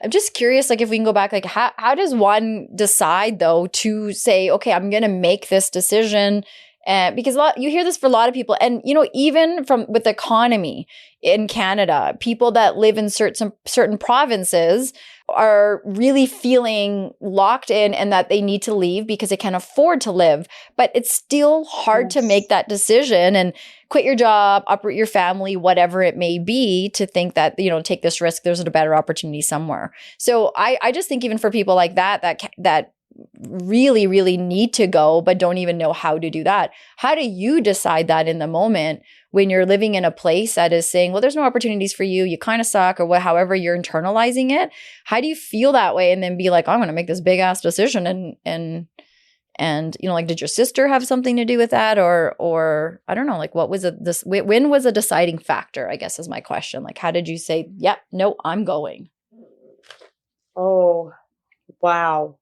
I'm just curious, like, if we can go back, like, how does one decide, though, to say, okay, I'm going to make this decision? Because you hear this for a lot of people. And, you know, even with the economy in Canada, people that live in certain provinces are really feeling locked in and that they need to leave because they can't afford to live. But it's still hard to make that decision and quit your job, uproot your family, whatever it may be, to think that, you know, take this risk, there's a better opportunity somewhere. So I just think even for people like that really, really need to go, but don't even know how to do that. How do you decide that in the moment when you're living in a place that is saying, well, there's no opportunities for you, you kind of suck, or however you're internalizing it? How do you feel that way and then be like, I'm going to make this big ass decision? And you know, like, did your sister have something to do with that? Or I don't know, like, what was when was a deciding factor, I guess is my question. Like, how did you say, yeah, no, I'm going? Oh, wow.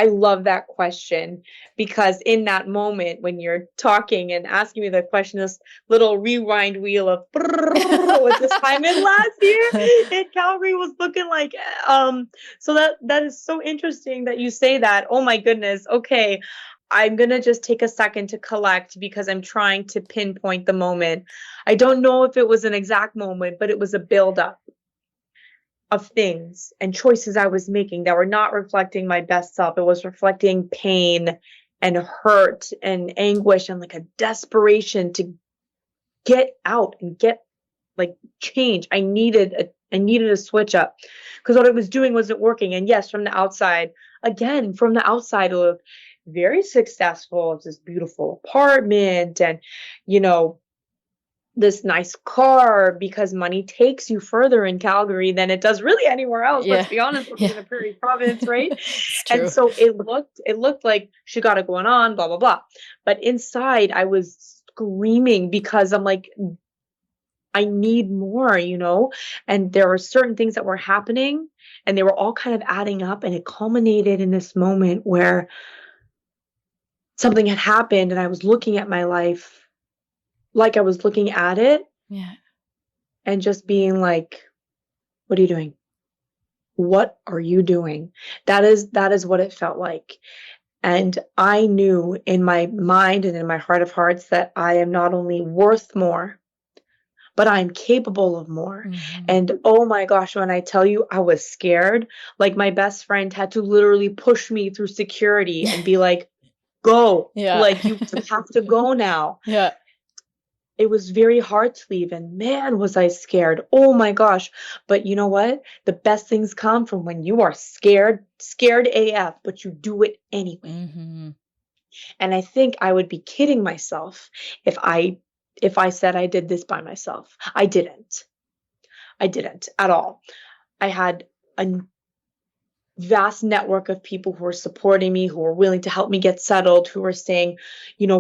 I love that question, because in that moment when you're talking and asking me the question, this little rewind wheel of what this time in last year in Calgary was looking like. So that is so interesting that you say that. Oh my goodness. Okay. I'm going to just take a second to collect, because I'm trying to pinpoint the moment. I don't know if it was an exact moment, but it was a buildup of things and choices I was making that were not reflecting my best self. It was reflecting pain and hurt and anguish and like a desperation to get out and get like change. I needed a switch up, because what I was doing wasn't working. And yes, from the outside, it looked very successful. It's this beautiful apartment and, you know, this nice car, because money takes you further in Calgary than it does really anywhere else. Yeah. Let's be honest, we're in a prairie province, right? And so it looked like she got it going on, blah, blah, blah. But inside I was screaming, because I'm like, I need more, you know? And there were certain things that were happening and they were all kind of adding up, and it culminated in this moment where something had happened and I was looking at my life like I was looking at it, and just being like, what are you doing? what are you doing? That is what it felt like. And I knew in my mind and in my heart of hearts that I am not only worth more, but I'm capable of more. Mm-hmm. And oh my gosh, when I tell you I was scared, like my best friend had to literally push me through security and be like, go, Yeah. like you have to go now. Yeah. It was very hard to leave, and man, was I scared. Oh my gosh. But you know what? The best things come from when you are scared, scared AF, but you do it anyway. Mm-hmm. And I think I would be kidding myself if I said I did this by myself. I didn't. I didn't at all. I had a vast network of people who are supporting me, who are willing to help me get settled, who are saying,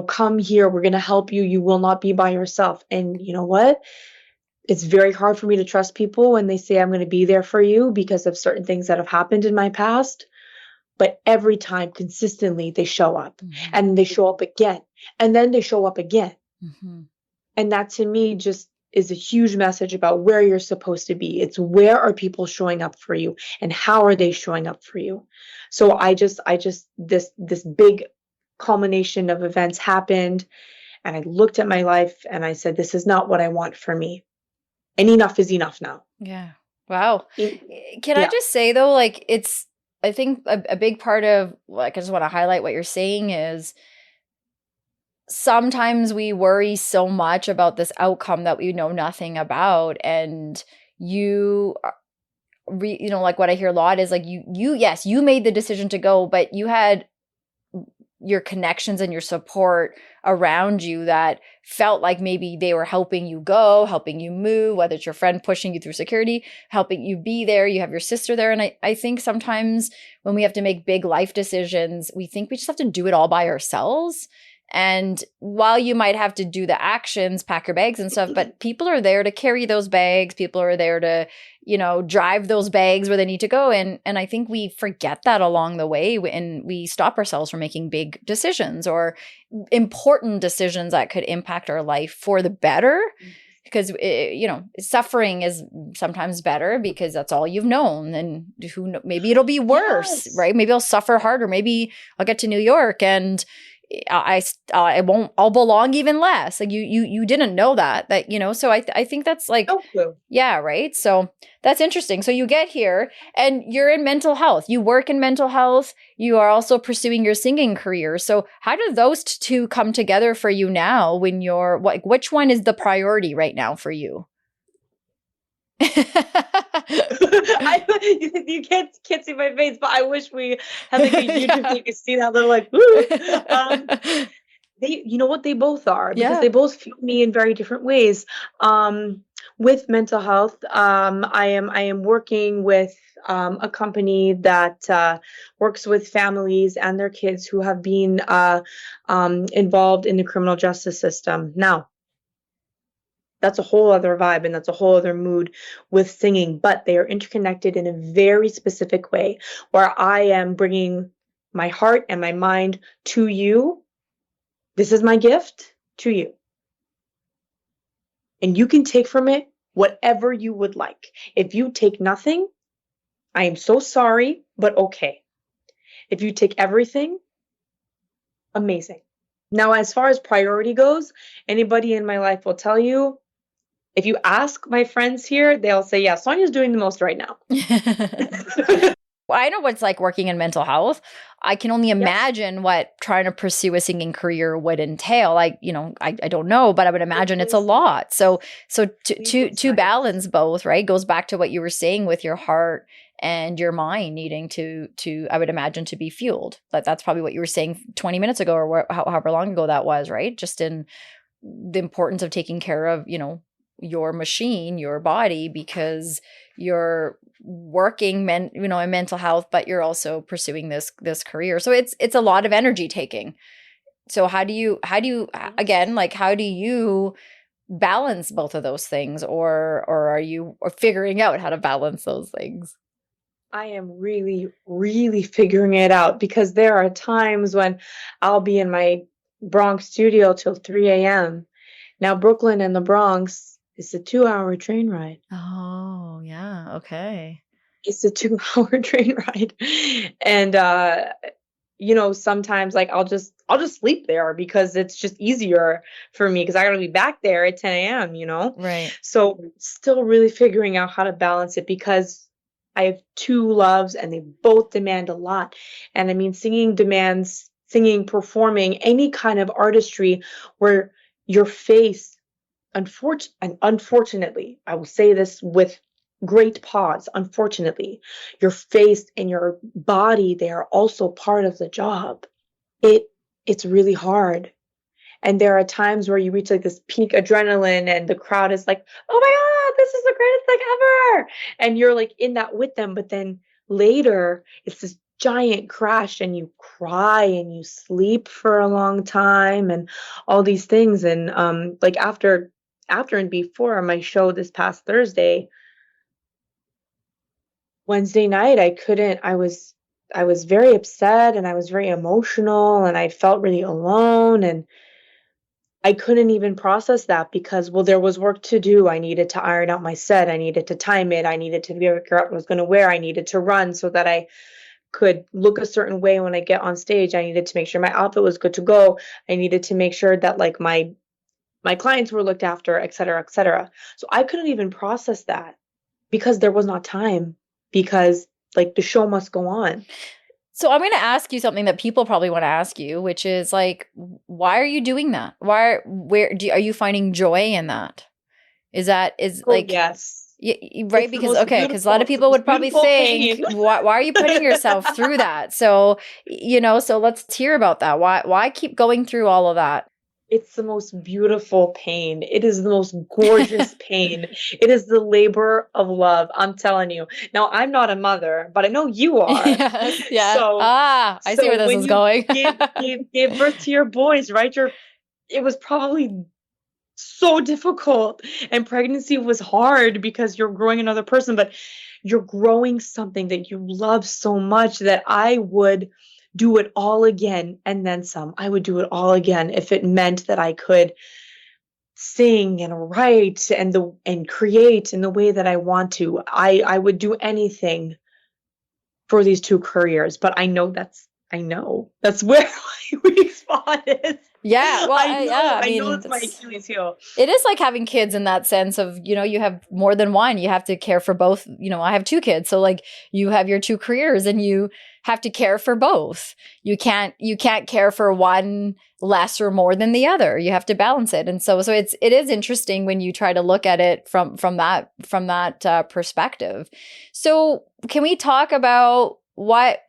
come here, we're going to help you. You will not be by yourself. And you know what? It's very hard for me to trust people when they say I'm going to be there for you because of certain things that have happened in my past. But every time, consistently, they show up, Mm-hmm. and they show up again, and then they show up again. Mm-hmm. And that to me just is a huge message about where you're supposed to be. It's where are people showing up for you and how are they showing up for you? So I just this big culmination of events happened, and I looked at my life and I said, this is not what I want for me. And enough is enough now. Yeah. Wow. Can I Yeah. just say though, like I think a big part of, like, I just want to highlight what you're saying is sometimes we worry so much about this outcome that we know nothing about. And like what I hear a lot is like yes, you made the decision to go, but you had your connections and your support around you that felt like maybe they were helping you go, helping you move, whether it's your friend pushing you through security, helping you be there, you have your sister there. And I think sometimes when we have to make big life decisions, we think we just have to do it all by ourselves. And while you might have to do the actions, pack your bags and stuff, but people are there to carry those bags. People are there to, drive those bags where they need to go. And I think we forget that along the way, and we stop ourselves from making big decisions or important decisions that could impact our life for the better. Because, suffering is sometimes better because that's all you've known. And maybe it'll be worse, Yes. right? Maybe I'll suffer harder. Maybe I'll get to New York and I'll belong even less. Like you didn't know that, so I think that's like, No clue. yeah, right. So that's interesting. So you get here and you're in mental health, you work in mental health, you are also pursuing your singing career. So how do those two come together for you now when which one is the priority right now for you? You can't see my face, but I wish we had like a YouTube so you could see that little like woo. You know what they both are, because they both fuel me in very different ways. With mental health, I am working with a company that works with families and their kids who have been involved in the criminal justice system. Now, that's a whole other vibe and that's a whole other mood with singing, but they are interconnected in a very specific way where I am bringing my heart and my mind to you. This is my gift to you. And you can take from it whatever you would like. If you take nothing, I am so sorry, but okay. If you take everything, amazing. Now, as far as priority goes, anybody in my life will tell you, if you ask my friends here, they'll say, yeah, Sonya's doing the most right now. Well, I know what it's like working in mental health. I can only imagine what trying to pursue a singing career would entail. I don't know, but I would imagine it's a lot. So to balance both, right, goes back to what you were saying with your heart and your mind needing to I would imagine to be fueled. But that's probably what you were saying 20 minutes ago or however long ago that was, right? Just in the importance of taking care of, your machine, your body, because you're working in mental health, but you're also pursuing this career. So it's a lot of energy taking. So how do you again, like, how do you balance both of those things, or are you figuring out how to balance those things? I am really, really figuring it out, because there are times when I'll be in my Bronx studio till 3 a.m. Now, Brooklyn and the Bronx, it's a 2-hour train ride. Oh, yeah. Okay. It's a 2-hour train ride. And sometimes like I'll just sleep there because it's just easier for me because I gotta be back there at 10 a.m. Right. So still really figuring out how to balance it because I have two loves and they both demand a lot. And I mean, singing, performing, any kind of artistry where your face, unfortunately, I will say this with great pause, unfortunately, your face and your body, they are also part of the job. It's really hard. And there are times where you reach like this peak adrenaline and the crowd is like, oh my God, this is the greatest thing ever. And you're like in that with them. But then later it's this giant crash and you cry and you sleep for a long time and all these things. And like after and before my show this past Thursday, Wednesday night, I was very upset and I was very emotional and I felt really alone and I couldn't even process that because, well, there was work to do. I needed to iron out my set. I needed to time it. I needed to figure out what I was going to wear. I needed to run so that I could look a certain way when I get on stage. I needed to make sure my outfit was good to go. I needed to make sure that like my clients were looked after, et cetera, et cetera. So I couldn't even process that because there was not time because like the show must go on. So I'm going to ask you something that people probably want to ask you, which is like, why are you doing that? Are you finding joy in that? Is Oh, like, yes. right? It's the Because, most okay, because a beautiful, lot of it's the people most would probably beautiful think, pain. why are you putting yourself through that? So, so let's hear about that. Why keep going through all of that? It's the most beautiful pain. It is the most gorgeous pain. It is the labor of love. I'm telling you. Now, I'm not a mother, but I know you are. Yes. Yeah. So, I see where this when is you going. gave birth to your boys, right? It was probably so difficult, and pregnancy was hard because you're growing another person, but you're growing something that you love so much that I would do it all again and then some. I would do it all again if it meant that I could sing and write and create in the way that I want to. I would do anything for these two careers, but I know that's where my weak spot is. Yeah. Well, I I know mean, it's my Achilles heel. it is like having kids in that sense of, you have more than one. You have to care for both. I have two kids. So like you have your two careers and you have to care for both. You can't care for one less or more than the other. You have to balance it. And so it is interesting when you try to look at it from that perspective. So can we talk about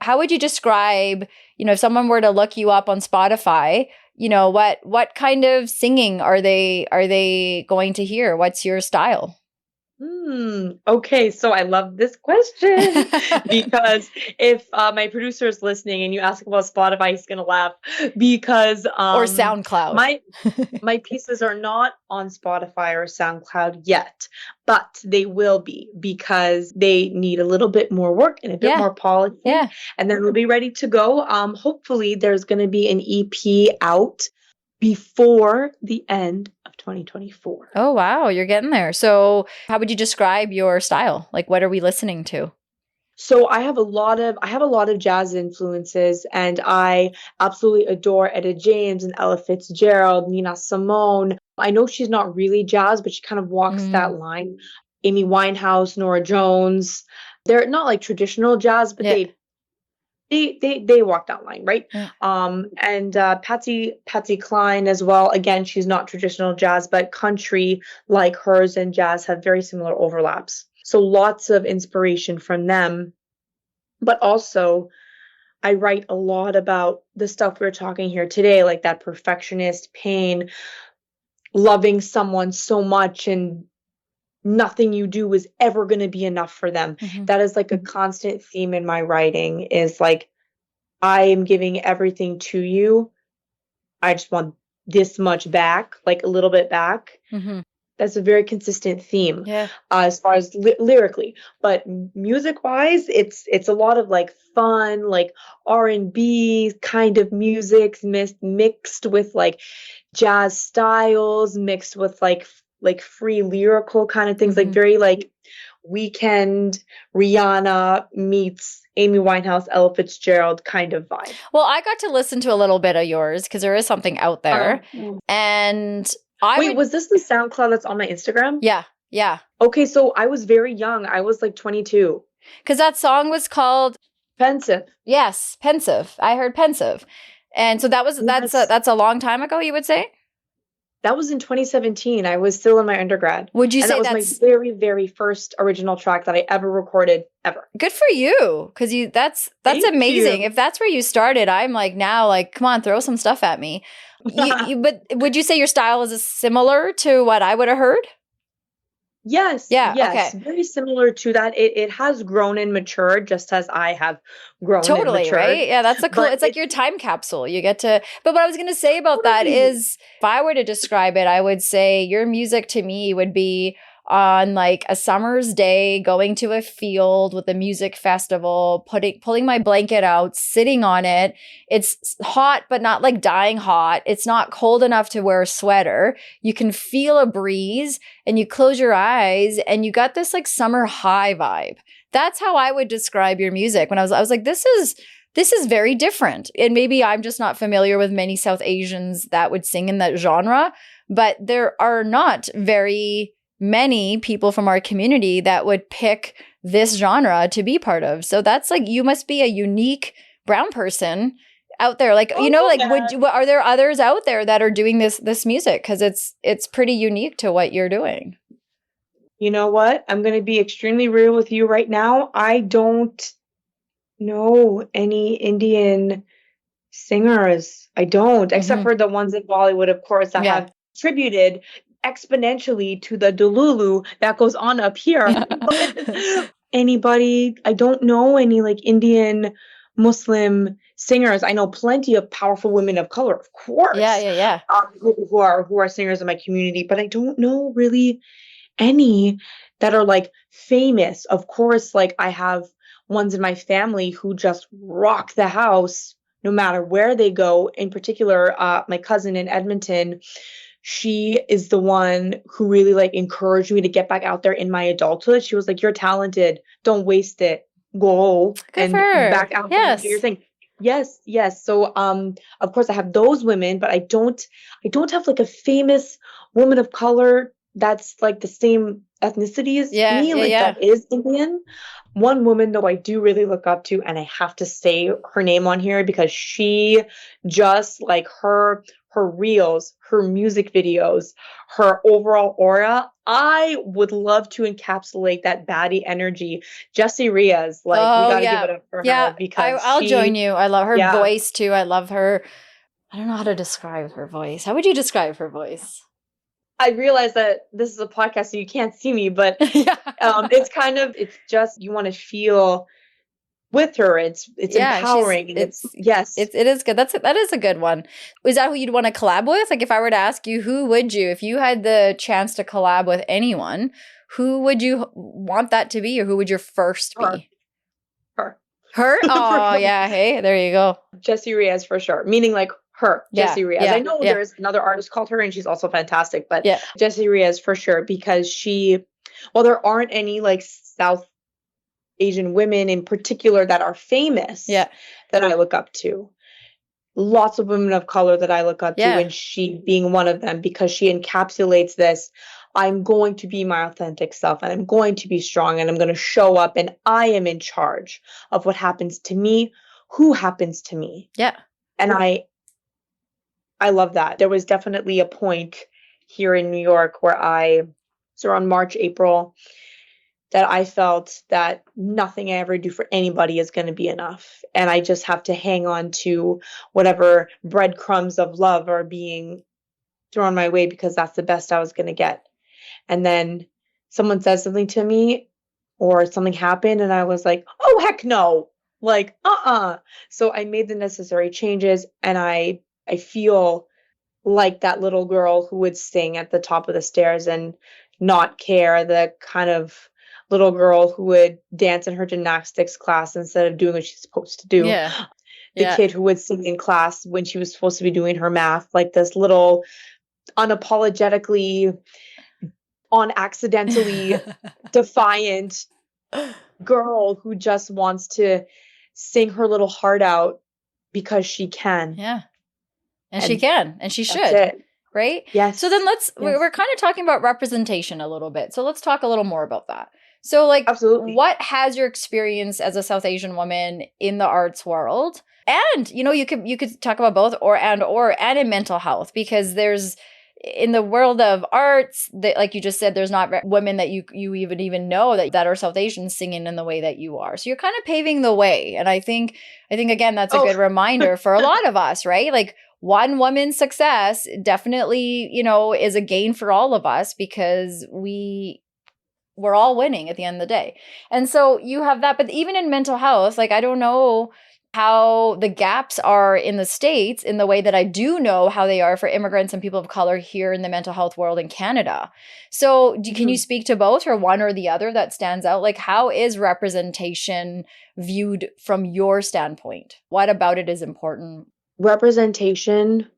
how would you describe, if someone were to look you up on Spotify, what kind of singing are they going to hear? What's your style? Okay, so I love this question because if my producer is listening and you ask about Spotify, he's gonna laugh because Or SoundCloud. my pieces are not on Spotify or SoundCloud yet, but they will be because they need a little bit more work and a bit more polishing. Yeah. And then we'll be ready to go. Hopefully there's going to be an EP out before the end of 2024. Oh, wow. You're getting there. So how would you describe your style? Like, what are we listening to? So I have a lot of jazz influences, and I absolutely adore Etta James and Ella Fitzgerald, Nina Simone. I know she's not really jazz, but she kind of walks that line. Amy Winehouse, Nora Jones. They're not like traditional jazz, but they walk that line, right? Yeah. And Patsy Cline as well. Again, she's not traditional jazz, but country like hers and jazz have very similar overlaps. So lots of inspiration from them. But also, I write a lot about the stuff we're talking here today, like that perfectionist pain, loving someone so much and nothing you do is ever going to be enough for them. Mm-hmm. That is like a constant theme in my writing is like, I am giving everything to you. I just want this much back, like a little bit back. Mm-hmm. That's a very consistent theme, yeah. As far as lyrically. But music-wise, it's a lot of like fun, like R&B kind of music mixed with like jazz styles, mixed with like free lyrical kind of things, like very like Weekend, Rihanna meets Amy Winehouse, Ella Fitzgerald kind of vibe. Well, I got to listen to a little bit of yours because there is something out there. And Wait, was this the SoundCloud that's on my Instagram? Yeah, yeah. Okay, so I was very young. I was like 22. Because that song was called Pensive. Yes, Pensive. I heard Pensive. And so that's a long time ago, you would say? That was in 2017. I was still in my undergrad. Would you and say that was my very, very first original track that I ever recorded ever? Good for you, because that's Thank amazing. you. If that's where you started, I'm like now, like, come on, throw some stuff at me. But would you say your style is similar to what I would have heard? Yes. Yeah. Yes. Okay. Very similar to that. It has grown and matured just as I have grown and Totally, matured. right? Yeah, that's a cool. But It's like your time capsule. You get to. But what I was going to say about that is, if I were to describe it, I would say your music to me would be on like a summer's day, going to a field with a music festival, pulling my blanket out, sitting on it. It's hot, but not like dying hot. It's not cold enough to wear a sweater. You can feel a breeze, and you close your eyes, and you got this like summer high vibe. That's how I would describe your music. When I was like, this is very different. And maybe I'm just not familiar with many South Asians that would sing in that genre, but there are not very many people from our community that would pick this genre to be part of. So that's like, you must be a unique brown person out there. Like, are there others out there that are doing this music? Because it's pretty unique to what you're doing. You know what? I'm going to be extremely real with you right now. I don't know any Indian singers. I don't, except for the ones in Bollywood, of course, that have contributed exponentially to the Delulu that goes on up here. Anybody, I don't know any like Indian Muslim singers. I know plenty of powerful women of color, of course. Yeah. Who are singers in my community, but I don't know really any that are like famous. Of course, like I have ones in my family who just rock the house no matter where they go. In particular, my cousin in Edmonton, she is the one who really like encouraged me to get back out there in my adulthood. She was like, "You're talented. Don't waste it. Go and back out there and do your thing." Yes. So of course I have those women, but I don't have like a famous woman of color that's like the same ethnicity as me, that is Indian. One woman though I do really look up to, and I have to say her name on here because she just like her reels, her music videos, her overall aura. I would love to encapsulate that baddie energy. Jessie Reyes, like we gotta give it up for her because I'll join you. I love her voice too. I love her. I don't know how to describe her voice. How would you describe her voice? I realize that this is a podcast, so you can't see me, but it's just, you want to feel with her. It's empowering. It is good. That is a good one. Is that who you'd want to collab with? Like if I were to ask you, who would you, if you had the chance to collab with anyone, who would you want that to be, or who would your first be? Her. Oh yeah. Hey, there you go. Jessie Reyes for sure. Meaning like her, Jessie Reyes. I know there's another artist called her and she's also fantastic, but Jessie Reyes for sure, because there aren't any like South Asian women in particular that are famous that I look up to. Lots of women of color that I look up to, and she being one of them, because she encapsulates this. I'm going to be my authentic self, and I'm going to be strong, and I'm going to show up, and I am in charge of what happens to me, who happens to me. Yeah. And I love that. There was definitely a point here in New York where around March, April, that I felt that nothing I ever do for anybody is going to be enough. And I just have to hang on to whatever breadcrumbs of love are being thrown my way, because that's the best I was going to get. And then someone said something to me or something happened and I was like, oh, heck no. Like, So I made the necessary changes, and I feel like that little girl who would sing at the top of the stairs and not care, the kind of little girl who would dance in her gymnastics class instead of doing what she's supposed to do. The kid who would sing in class when she was supposed to be doing her math, like this little unapologetically on accidentally defiant girl who just wants to sing her little heart out because she can. Yeah. And she can, and she should. That's it. Right? Yes. So then we're kind of talking about representation a little bit. So let's talk a little more about that. So like, Absolutely. What has your experience as a South Asian woman in the arts world? And, you could talk about both and in mental health, because there's, in the world of arts, that, like you just said, there's not women that you even know that are South Asian singing in the way that you are. So you're kind of paving the way. And I think again, that's a good reminder for a lot of us, right? Like, one woman's success definitely, is a gain for all of us, because we're all winning at the end of the day. And so you have that. But even in mental health, like, I don't know how the gaps are in the States in the way that I do know how they are for immigrants and people of color here in the mental health world in Canada. So can you speak to both, or one or the other that stands out? Like, how is representation viewed from your standpoint? What about it is important? Representation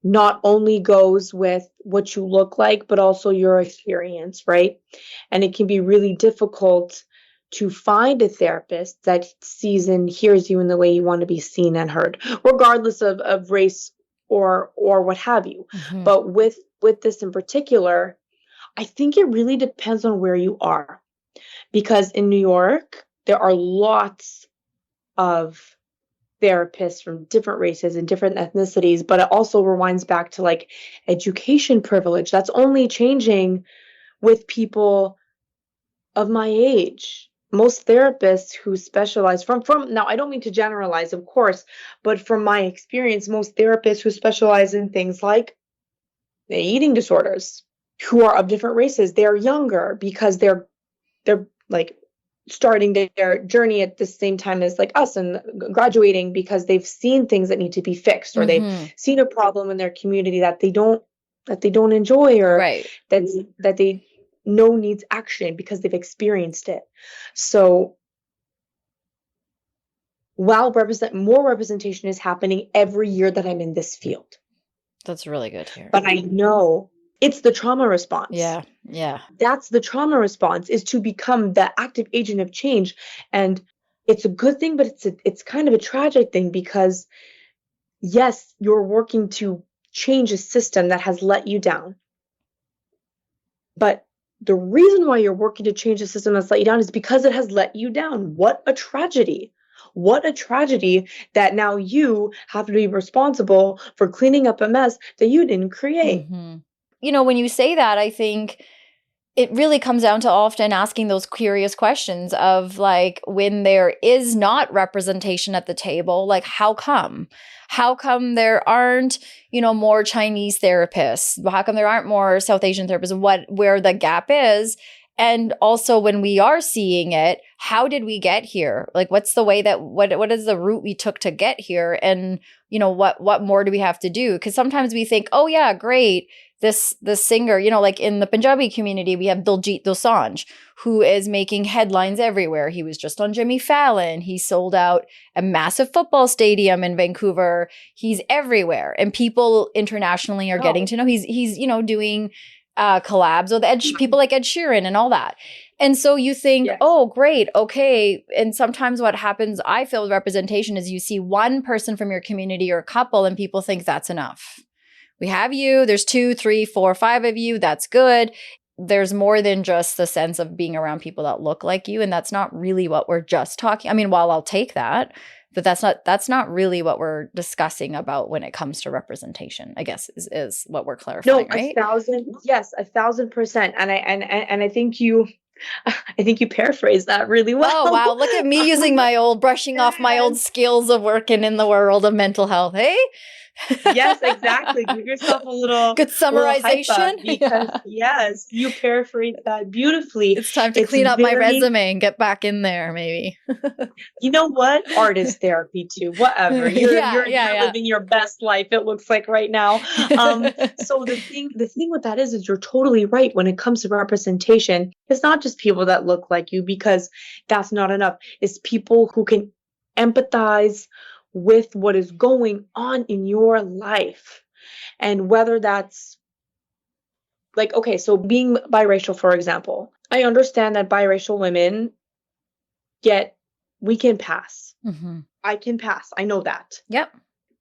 not only goes with what you look like, but also your experience, right? And it can be really difficult to find a therapist that sees and hears you in the way you want to be seen and heard, regardless of race or what have you. Mm-hmm. But with this in particular, I think it really depends on where you are. Because in New York, there are lots of therapists from different races and different ethnicities, but it also rewinds back to like education privilege. That's only changing with people of my age. Most therapists who specialize from now, I don't mean to generalize, of course, but from my experience, most therapists who specialize in things like eating disorders, who are of different races, they're younger because they're like starting their journey at the same time as like us and graduating because they've seen things that need to be fixed, or they've seen a problem in their community that they don't enjoy, or that they know needs action because they've experienced it. So while more representation is happening every year that I'm in this field. That's really good here. But I know it's the trauma response. Yeah. Yeah. That's the trauma response, is to become the active agent of change. And it's a good thing, but it's kind of a tragic thing, because yes, you're working to change a system that has let you down. But the reason why you're working to change a system that's let you down is because it has let you down. What a tragedy. What a tragedy that now you have to be responsible for cleaning up a mess that you didn't create. Mm-hmm. When you say that, I think it really comes down to often asking those curious questions of like, when there is not representation at the table, like, how come? How come there aren't, more Chinese therapists? How come there aren't more South Asian therapists? Where the gap is? And also, when we are seeing it, how did we get here? Like, what's the way that, what is the route we took to get here? And, what more do we have to do? Because sometimes we think, oh yeah, great. This singer, like in the Punjabi community, we have Diljit Dosanjh, who is making headlines everywhere. He was just on Jimmy Fallon. He sold out a massive football stadium in Vancouver. He's everywhere. And people internationally are getting to know. He's doing collabs with people like Ed Sheeran and all that. And so you think, oh, great, okay. And sometimes what happens, I feel, with representation is you see one person from your community or a couple, and people think that's enough. We have you, there's 2, 3, 4, 5 of you, that's good. There's more than just the sense of being around people that look like you. And that's not really what we're just talking. I mean, while I'll take that, but that's not really what we're discussing about when it comes to representation, I guess is what we're clarifying, right? 1,000%. And I think you paraphrased that really well. Oh, wow. Look at me using brushing off my old skills of working in the world of mental health. Hey? Yes, exactly. Give yourself a little good summarization. Because yes, you paraphrased that beautifully. It's time to clean up my resume and get back in there, maybe. You know what? Art is therapy too. Whatever. You're living your best life, it looks like right now. So the thing with that is you're totally right. When it comes to representation, it's not just people that look like you, because that's not enough. It's people who can empathize with what is going on in your life. And whether that's like, okay, so being biracial, for example, I understand that biracial women we can pass. Mm-hmm. I can pass. I know that. Yep.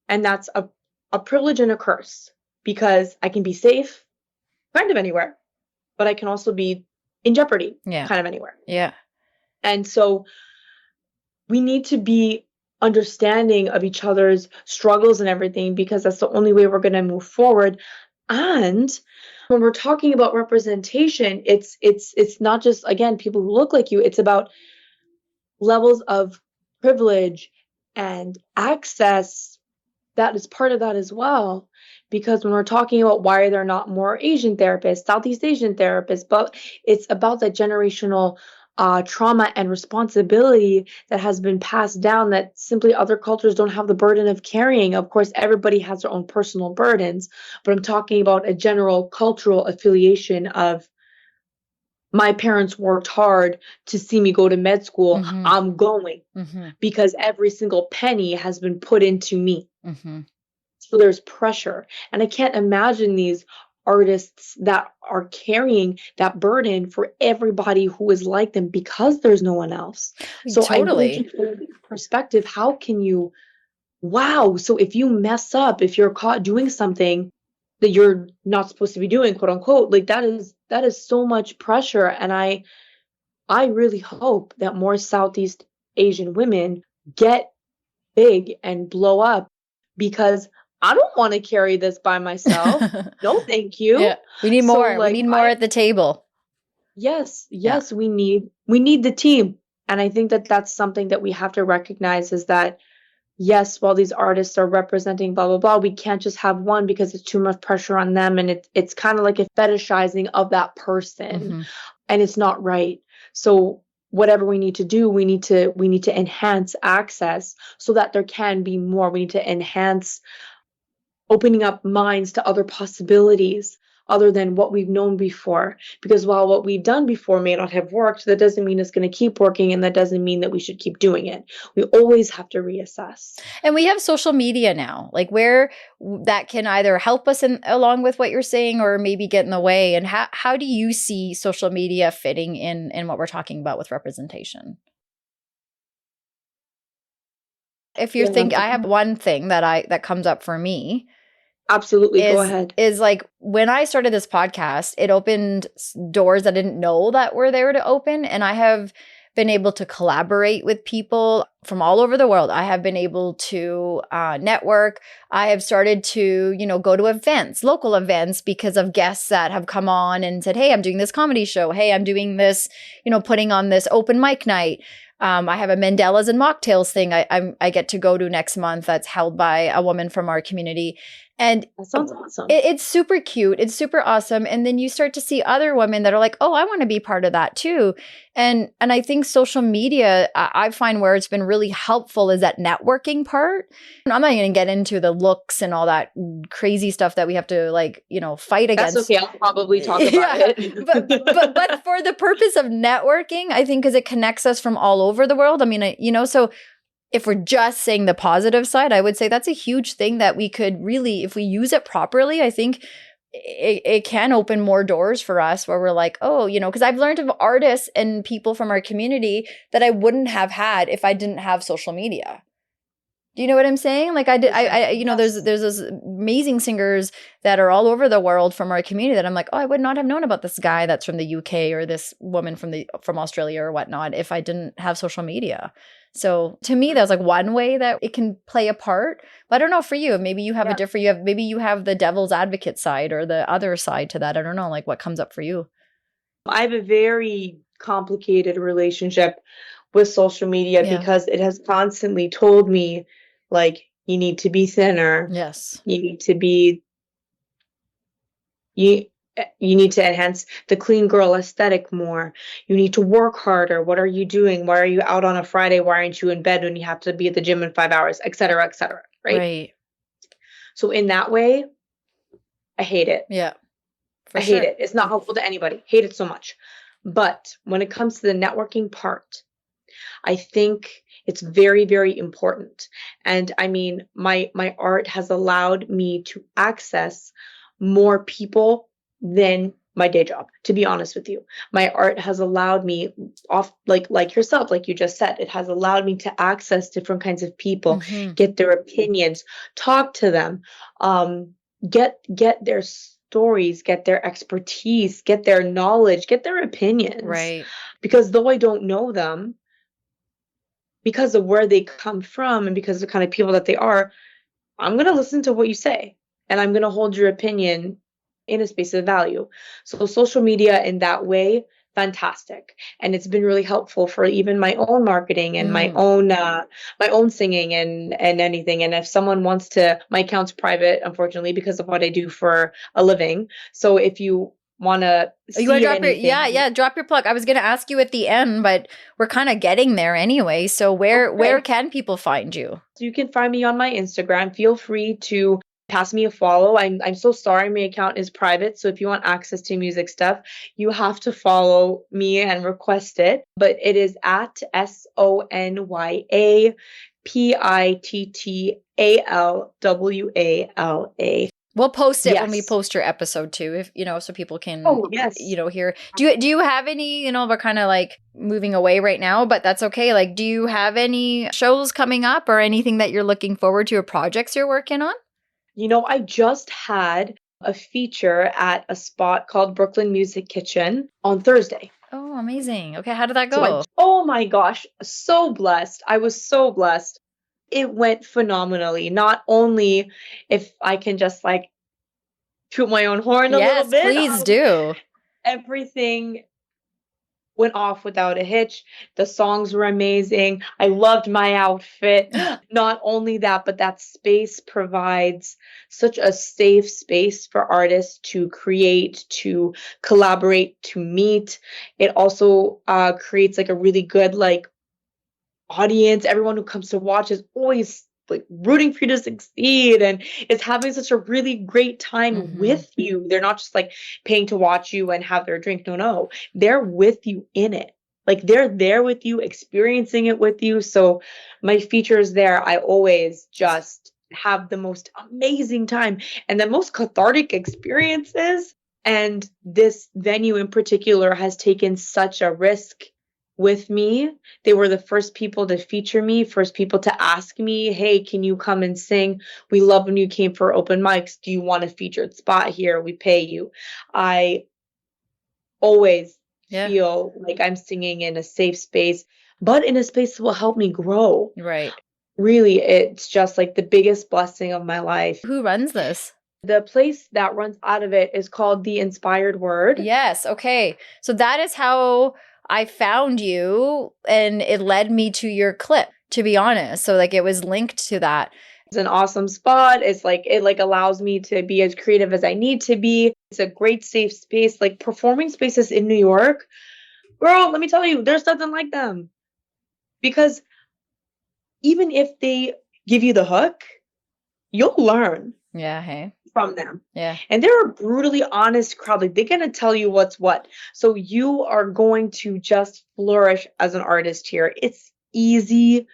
And that's a privilege and a curse, because I can be safe kind of anywhere, but I can also be in jeopardy kind of anywhere. Yeah. And so we need to be understanding of each other's struggles and everything, because that's the only way we're going to move forward. And when we're talking about representation, it's not just, again, people who look like you. It's about levels of privilege and access. That is part of that as well. Because when we're talking about why are there not more Asian therapists, Southeast Asian therapists, but it's about that generational trauma and responsibility that has been passed down, that simply other cultures don't have the burden of carrying. Of course, everybody has their own personal burdens, but I'm talking about a general cultural affiliation of, my parents worked hard to see me go to med school. Mm-hmm. I'm going because every single penny has been put into me. Mm-hmm. So there's pressure. And I can't imagine these artists that are carrying that burden for everybody who is like them, because there's no one else. So Totally. I really think perspective, how can you, wow. So if you mess up, if you're caught doing something that you're not supposed to be doing, quote unquote, like that is so much pressure. And I really hope that more Southeast Asian women get big and blow up, because I don't want to carry this by myself. No, thank you. Yeah. We need more. We need more at the table. Yes, we need the team. And I think that that's something that we have to recognize, is that, yes, while these artists are representing blah, blah, blah, we can't just have one, because it's too much pressure on them. And it's kind of like a fetishizing of that person, and it's not right. So whatever we need to do, we need to enhance access so that there can be more. We need to enhance opening up minds to other possibilities other than what we've known before. Because while what we've done before may not have worked, that doesn't mean it's going to keep working, and that doesn't mean that we should keep doing it. We always have to reassess. And we have social media now, like where that can either help us along with what you're saying, or maybe get in the way. And how do you see social media fitting in what we're talking about with representation? If you think, I have one thing that comes up for me. Absolutely. Go ahead. Is like, when I started this podcast, it opened doors I didn't know that were there to open. And I have been able to collaborate with people from all over the world. I have been able to network. I have started to, go to events, local events, because of guests that have come on and said, hey, I'm doing this comedy show. Hey, I'm doing this, putting on this open mic night. I have a Mandela's and Mocktails thing I get to go to next month, that's held by a woman from our community. And that sounds awesome. It's super cute. It's super awesome. And then you start to see other women that are like, oh, I want to be part of that too. And I think social media, I find where it's been really helpful is that networking part. And I'm not going to get into the looks and all that crazy stuff that we have to fight against. That's okay. I'll probably talk about it. but for the purpose of networking, I think, because it connects us from all over the world. I mean, so if we're just saying the positive side, I would say that's a huge thing that we could really, if we use it properly, I think it can open more doors for us, where we're like, oh, because I've learned of artists and people from our community that I wouldn't have had if I didn't have social media. Do you know what I'm saying? Like there's those amazing singers that are all over the world from our community that I'm like, oh, I would not have known about this guy that's from the UK or this woman from Australia or whatnot if I didn't have social media. So to me, that's like one way that it can play a part. But I don't know for you, maybe you have a different, maybe you have the devil's advocate side or the other side to that. I don't know, like what comes up for you. I have a very complicated relationship with social media because it has constantly told me, like, you need to be thinner. Yes. You need to be, you need to enhance the clean girl aesthetic more. You need to work harder. What are you doing? Why are you out on a Friday? Why aren't you in bed when you have to be at the gym in 5 hours, et cetera, right? Right. So in that way, I hate it. Yeah. I hate it. It's not helpful to anybody. Hate it so much. But when it comes to the networking part, I think it's very, very important. And I mean, my art has allowed me to access more people than my day job, to be honest with you. My art has allowed me like yourself, like you just said, it has allowed me to access different kinds of people, get their opinions, talk to them, get their stories, get their expertise, get their knowledge, get their opinions. Right. Because though I don't know them, because of where they come from and because of the kind of people that they are, I'm going to listen to what you say and I'm going to hold your opinion in a space of value. So social media in that way, fantastic. And it's been really helpful for even my own marketing and my own singing and anything. And if someone wants to, my account's private, unfortunately, because of what I do for a living. So if you want to see drop anything, drop your plug. I was going to ask you at the end, but we're kind of getting there anyway. So where can people find you? So you can find me on my Instagram. Feel free to pass me a follow. I'm so sorry my account is private. So if you want access to music stuff, you have to follow me and request it. But it is at SonyaPittalwala. We'll post it when we post your episode too, if so people can hear. Do you have any, we're kind of like moving away right now, but that's okay. Like, do you have any shows coming up or anything that you're looking forward to or projects you're working on? I just had a feature at a spot called Brooklyn Music Kitchen on Thursday. Oh, amazing. Okay, how did that go? Oh my gosh, so blessed. I was so blessed. It went phenomenally. Not only if I can just like toot my own horn a little bit. Yes, please do. Everything went off without a hitch. The songs were amazing. I loved my outfit. Not only that, but that space provides such a safe space for artists to create, to collaborate, to meet. It also creates like a really good like audience. Everyone who comes to watch is always like rooting for you to succeed and is having such a really great time with you. They're not just like paying to watch you and have their drink. No, they're with you in it. Like they're there with you, experiencing it with you. So my features there, I always just have the most amazing time and the most cathartic experiences. And this venue in particular has taken such a risk with me. They were the first people to feature me, first people to ask me, hey, can you come and sing? We love when you came for open mics. Do you want a featured spot here? We pay you. I always feel like I'm singing in a safe space, but in a space that will help me grow. Right. Really, it's just like the biggest blessing of my life. Who runs this? The place that runs out of it is called The Inspired Word. Yes. Okay. So that is how I found you, and it led me to your clip, to be honest. So like it was linked to that. It's an awesome spot. It's like, it like allows me to be as creative as I need to be. It's a great safe space. Like performing spaces in New York, girl, let me tell you, there's nothing like them. Because even if they give you the hook, you'll learn. Yeah. Hey. From them. Yeah. And they're a brutally honest crowd. Like they're going to tell you what's what. So you are going to just flourish as an artist here. It's easy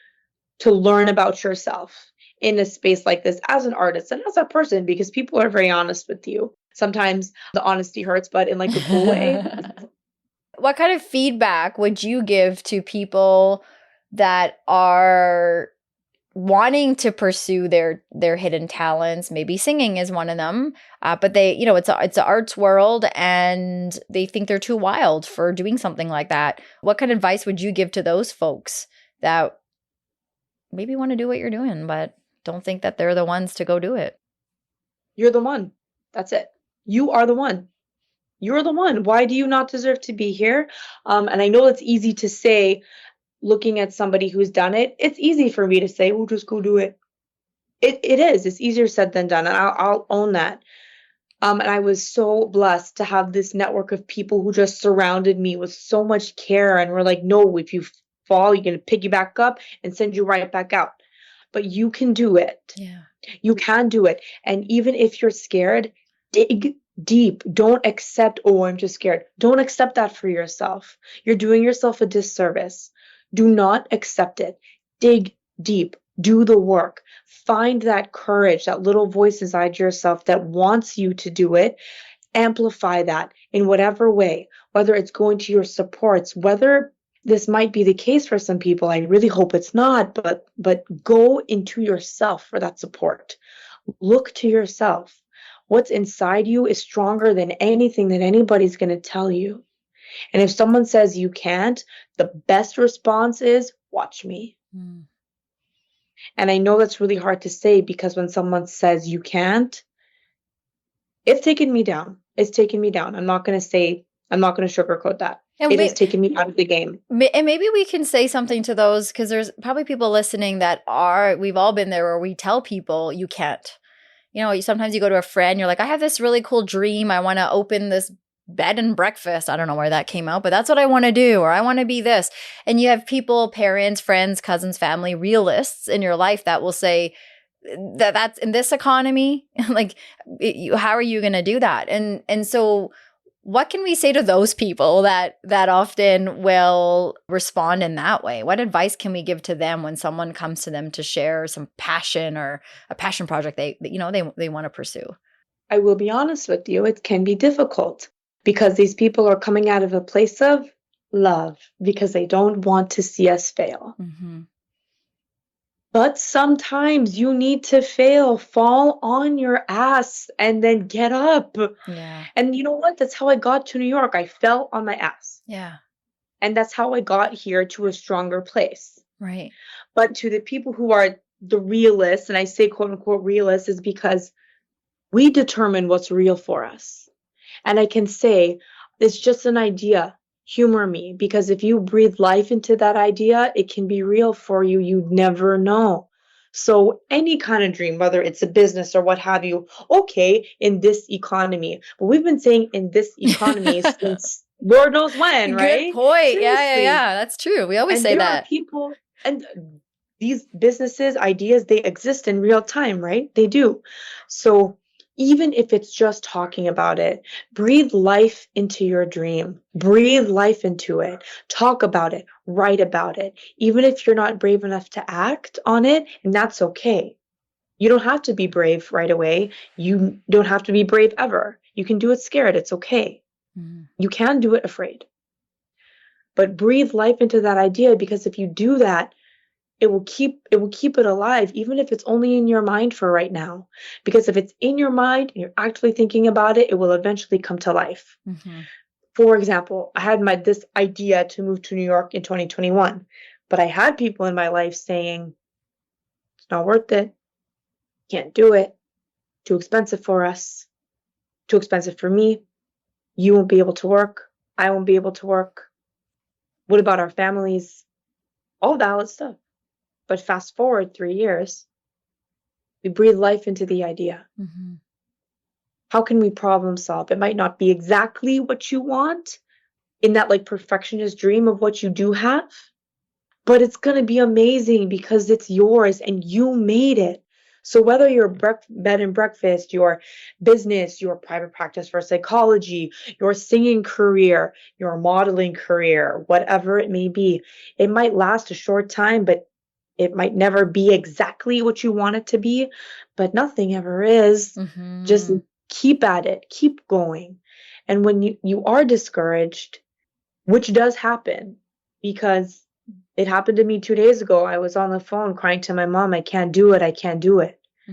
to learn about yourself in a space like this as an artist and as a person, because people are very honest with you. Sometimes the honesty hurts, but in like a cool way. What kind of feedback would you give to people that are wanting to pursue their hidden talents? Maybe singing is one of them, but they, it's an arts world and they think they're too wild for doing something like that. What kind of advice would you give to those folks that maybe want to do what you're doing, but don't think that they're the ones to go do it? You're the one. That's it. You are the one. You're the one. Why do you not deserve to be here? And I know it's easy to say, looking at somebody who's done it, it's easy for me to say, well, just go do it. It is. It's easier said than done. And I'll own that. And I was so blessed to have this network of people who just surrounded me with so much care and were like, no, if you fall, you're going to pick you back up and send you right back out. But you can do it. Yeah. You can do it. And even if you're scared, dig deep. Don't accept, oh, I'm just scared. Don't accept that for yourself. You're doing yourself a disservice. Do not accept it. Dig deep. Do the work. Find that courage, that little voice inside yourself that wants you to do it. Amplify that. in whatever way, whether it's going to your supports, whether this might be the case for some people. I really hope it's not, but go into yourself for that support. Look to yourself. What's inside you is stronger than anything that anybody's going to tell you. And if someone says you can't, the best response is, watch me. Mm. And I know that's really hard to say, because when someone says you can't, it's taken me down. It's taken me down. I'm not going to sugarcoat that. And it has taken me out of the game. And maybe we can say something to those, because there's probably people listening that we've all been there, where we tell people you can't. You know, sometimes you go to a friend, you're like, I have this really cool dream. I want to open this bed and breakfast. I don't know where that came out, but that's what I want to do, or I want to be this. And you have people, parents, friends, cousins, family, realists in your life that will say that's in this economy, like, how are you going to do that? And so what can we say to those people that often will respond in that way? What advice can we give to them when someone comes to them to share some passion or a passion project they want to pursue? I will be honest with you, it can be difficult, because these people are coming out of a place of love, because they don't want to see us fail. Mm-hmm. But sometimes you need to fail, fall on your ass, and then get up. Yeah. And you know what? That's how I got to New York. I fell on my ass. Yeah. And that's how I got here to a stronger place. Right. But to the people who are the realists, and I say quote unquote realists, is because we determine what's real for us. And I can say, it's just an idea. Humor me, because if you breathe life into that idea, it can be real for you. You'd never know. So any kind of dream, whether it's a business or what have you, okay, in this economy. But we've been saying in this economy since Lord knows when, right? Good point. Seriously. Yeah. That's true. We always say that. There are people, and these businesses, ideas, they exist in real time, right? They do. So even if it's just talking about it, breathe life into your dream. Breathe life into it. Talk about it. Write about it. Even if you're not brave enough to act on it, and that's okay. You don't have to be brave right away. You don't have to be brave ever. You can do it scared. It's okay. Mm-hmm. You can do it afraid. But breathe life into that idea, because if you do that, it will keep it alive, even if it's only in your mind for right now. Because if it's in your mind and you're actually thinking about it, it will eventually come to life. Mm-hmm. For example, I had this idea to move to New York in 2021, but I had people in my life saying, it's not worth it. Can't do it. Too expensive for us. Too expensive for me. You won't be able to work. I won't be able to work. What about our families? All valid stuff. But fast forward 3 years, we breathe life into the idea. Mm-hmm. How can we problem solve? It might not be exactly what you want in that like perfectionist dream of what you do have, but it's going to be amazing because it's yours and you made it. So whether your bed and breakfast, your business, your private practice for psychology, your singing career, your modeling career, whatever it may be, it might last a short time, but it might never be exactly what you want it to be, but nothing ever is. Mm-hmm. Just keep at it, keep going. And when you are discouraged, which does happen, because it happened to me 2 days ago. I was on the phone crying to my mom, I can't do it. Mm-hmm.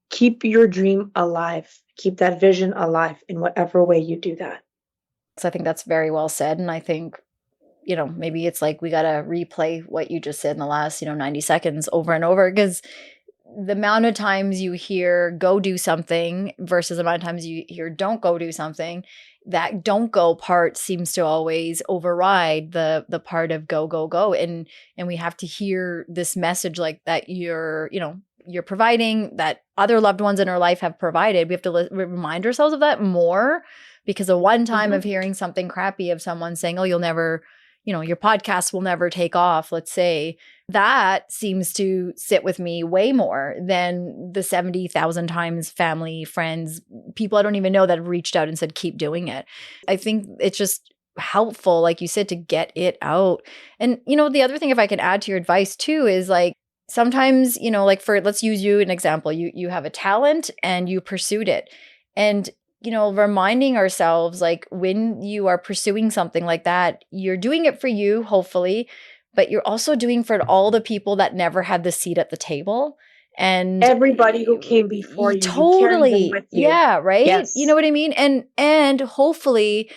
Keep your dream alive. Keep that vision alive in whatever way you do that. So I think that's very well said. And I think, maybe it's like we got to replay what you just said in the last, 90 seconds over and over, because the amount of times you hear go do something versus the amount of times you hear don't go do something, that don't go part seems to always override the part of go, go, go. And we have to hear this message like that you're providing, that other loved ones in our life have provided. We have to remind ourselves of that more, because the one time of hearing something crappy of someone saying, oh, you'll never, your podcast will never take off, let's say, that seems to sit with me way more than the 70,000 times family, friends, people I don't even know that have reached out and said, keep doing it. I think it's just helpful, like you said, to get it out. And, the other thing, if I can add to your advice too, is like, sometimes, like let's use you an example. You have a talent and you pursued it. And reminding ourselves, like, when you are pursuing something like that, you're doing it for you, hopefully, but you're also doing for all the people that never had the seat at the table. And Everybody who came before you carry them totally. with you. Yeah, right? You know Yes. what I mean? And hopefully,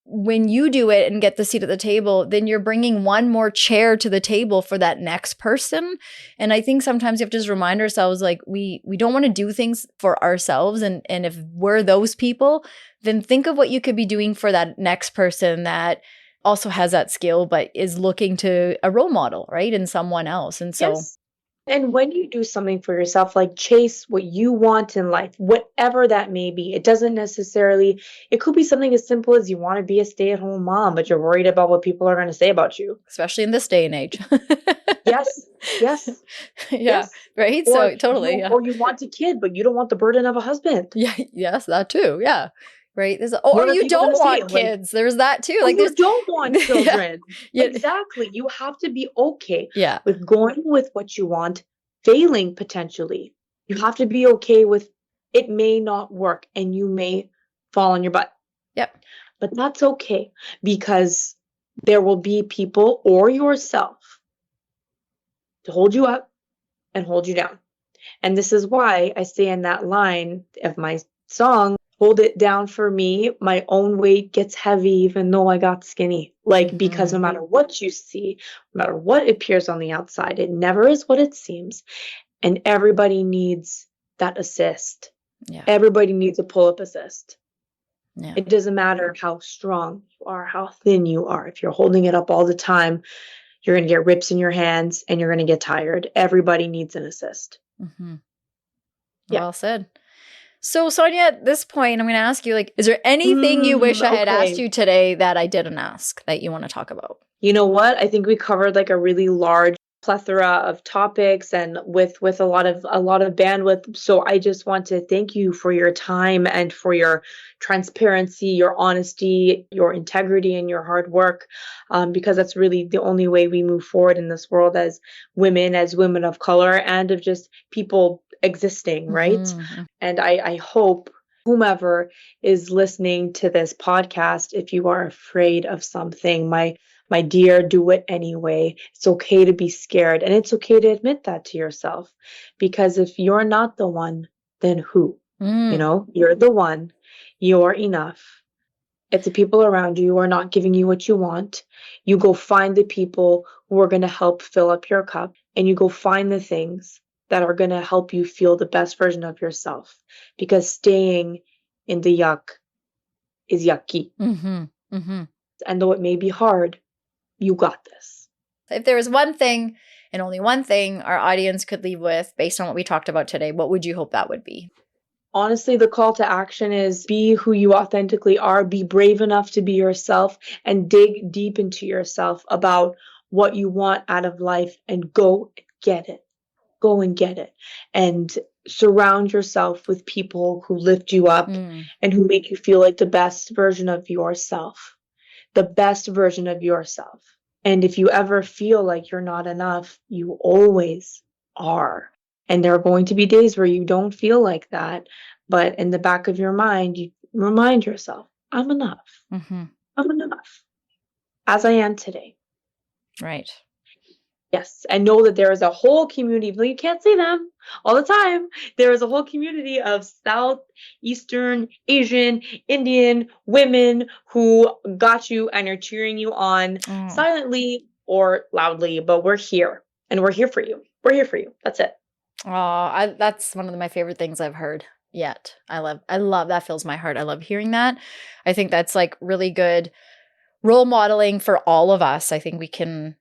when you do it and get the seat at the table, then you're bringing one more chair to the table for that next person. And I think sometimes you have to just remind ourselves, like, we don't want to do things for ourselves. And if we're those people, then think of what you could be doing for that next person that also has that skill, but is looking to a role model, right? In someone else. And so, Yes. And when you do something for yourself, like chase what you want in life, whatever that may be, it doesn't necessarily, it could be something as simple as you want to be a stay-at-home mom, but you're worried about what people are going to say about you. especially in this day and age. Yes. Yes. Yeah. Yes. Right. Or So totally. Yeah. or you want a kid, but you don't want the burden of a husband. Yeah. Yes. That too. Yeah. Right. What Or are you people don't going to say? want Like, kids. There's that too. oh, Like, you there's, don't want yeah. children. Yeah. Exactly. You have to be okay Yeah. with going with what you want, failing potentially. You have to be okay with it may not work and you may fall on your butt. Yep. But that's okay because there will be people or yourself to hold you up and hold you down. And this is why I say in that line of my song, hold it down for me. My own weight gets heavy, even though I got skinny. Like, because no matter what you see, no matter what appears on the outside, it never is what it seems. And everybody needs that assist. Yeah. Everybody needs a pull-up assist. Yeah. It doesn't matter how strong you are, how thin you are. If you're holding it up all the time, you're going to get rips in your hands and you're going to get tired. Everybody needs an assist. Mm-hmm. Yeah. Well said. So, Sonya, at this point, I'm going to ask you, like, is there anything you wish I had asked you today that I didn't ask that you want to talk about? You know what? I think we covered like a really large plethora of topics and with a lot of bandwidth. So I just want to thank you for your time and for your transparency, your honesty, your integrity, and your hard work, because that's really the only way we move forward in this world as women of color, and of just people existing, right? Mm-hmm. And I hope whomever is listening to this podcast, if you are afraid of something, my dear, do it anyway. It's okay to be scared. And it's okay to admit that to yourself. Because if you're not the one, then who? You're the one. You're enough. If the people around you are not giving you what you want, you go find the people who are going to help fill up your cup. And you go find the things that are going to help you feel the best version of yourself. Because staying in the yuck is yucky. Mm-hmm. Mm-hmm. And though it may be hard, you got this. If there was one thing and only one thing our audience could leave with based on what we talked about today, what would you hope that would be? Honestly, the call to action is be who you authentically are, be brave enough to be yourself, and dig deep into yourself about what you want out of life and go get it. Go and get it. And surround yourself with people who lift you up and who make you feel like the best version of yourself. The best version of yourself. And if you ever feel like you're not enough, you always are. And there are going to be days where you don't feel like that. But in the back of your mind, you remind yourself, I'm enough. Mm-hmm. I'm enough. As I am today. Right. Yes. And know that there is a whole community, but you can't see them all the time. There is a whole community of Southeastern, Asian, Indian women who got you and are cheering you on silently or loudly, but we're here and we're here for you. We're here for you. That's it. Oh, that's one of my favorite things I've heard yet. I love that, fills my heart. I love hearing that. I think that's like really good role modeling for all of us. I think we can,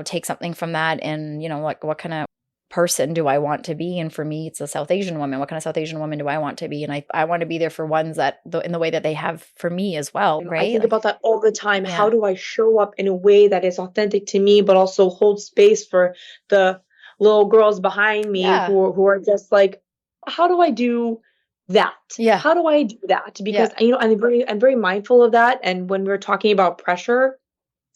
take something from that and, like what kind of person do I want to be? And for me, it's a South Asian woman. What kind of South Asian woman do I want to be? And I want to be there for ones that in the way that they have for me as well, right? I think about that all the time. Yeah. How do I show up in a way that is authentic to me, but also hold space for the little girls behind me who are just like, how do I do that? Yeah. How do I do that? Because, I'm very mindful of that. And when we're talking about pressure,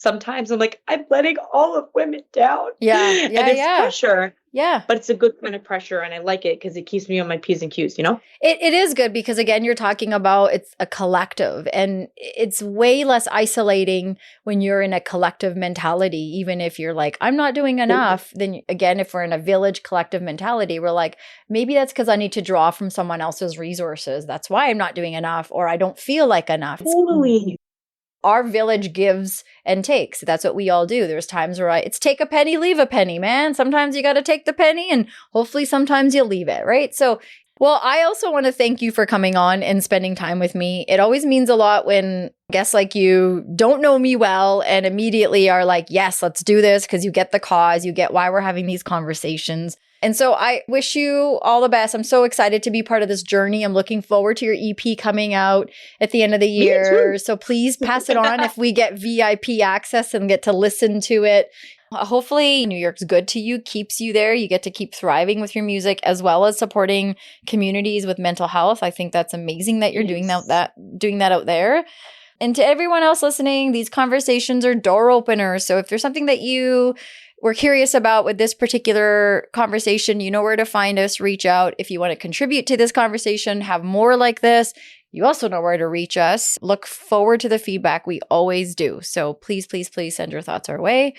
sometimes I'm like, I'm letting all of women down. Yeah. And Yeah. it's Yeah. pressure, Yeah. but it's a good kind of pressure. And I like it because it keeps me on my P's and Q's, you know? It is good because, again, you're talking about it's a collective, and it's way less isolating when you're in a collective mentality. Even if you're like, I'm not doing enough, then again, if we're in a village collective mentality, we're like, maybe that's because I need to draw from someone else's resources. That's why I'm not doing enough, or I don't feel like enough. Totally. Our village gives and takes. That's what we all do. There's times where it's take a penny, leave a penny, man. Sometimes you got to take the penny, and hopefully sometimes you'll leave it, right? So, well, I also want to thank you for coming on and spending time with me. It always means a lot when guests like you don't know me well and immediately are like, yes, let's do this, because you get the cause, you get why we're having these conversations. And so I wish you all the best. I'm so excited to be part of this journey. I'm looking forward to your EP coming out at the end of the year. So please pass it on if we get VIP access and get to listen to it. Hopefully New York's good to you, keeps you there. You get to keep thriving with your music as well as supporting communities with mental health. I think that's amazing that you're doing that out there. And to everyone else listening, these conversations are door openers. So if there's something that you were curious about with this particular conversation, you know where to find us. Reach out if you want to contribute to this conversation, have more like this. You also know where to reach us. Look forward to the feedback. We always do. So please, please, please send your thoughts our way.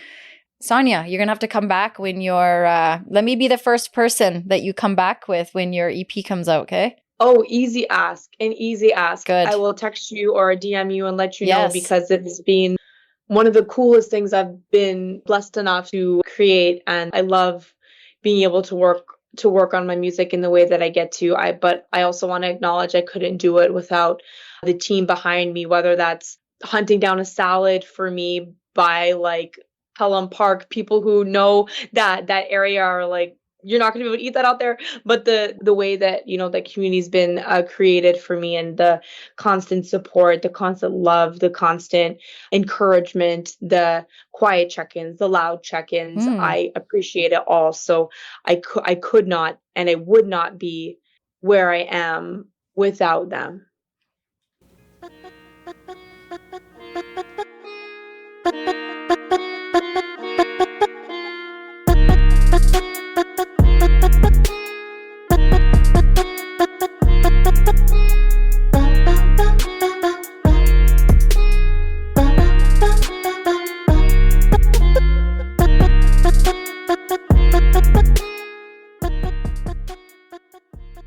Sonya, you're going to have to come back when let me be the first person that you come back with when your EP comes out, okay? Oh, easy ask. An easy ask. Good. I will text you or DM you and let you know, Yes. because it's been one of the coolest things I've been blessed enough to create. And I love being able to work on my music in the way that I get to. But I also want to acknowledge I couldn't do it without the team behind me, whether that's hunting down a salad for me by like Pelham Park, people who know that area are like, you're not going to be able to eat that out there. But the way that, you know, the community's been created for me, and the constant support, the constant love, the constant encouragement, the quiet check-ins, the loud check-ins, I appreciate it all. So I could not, and I would not be where I am without them.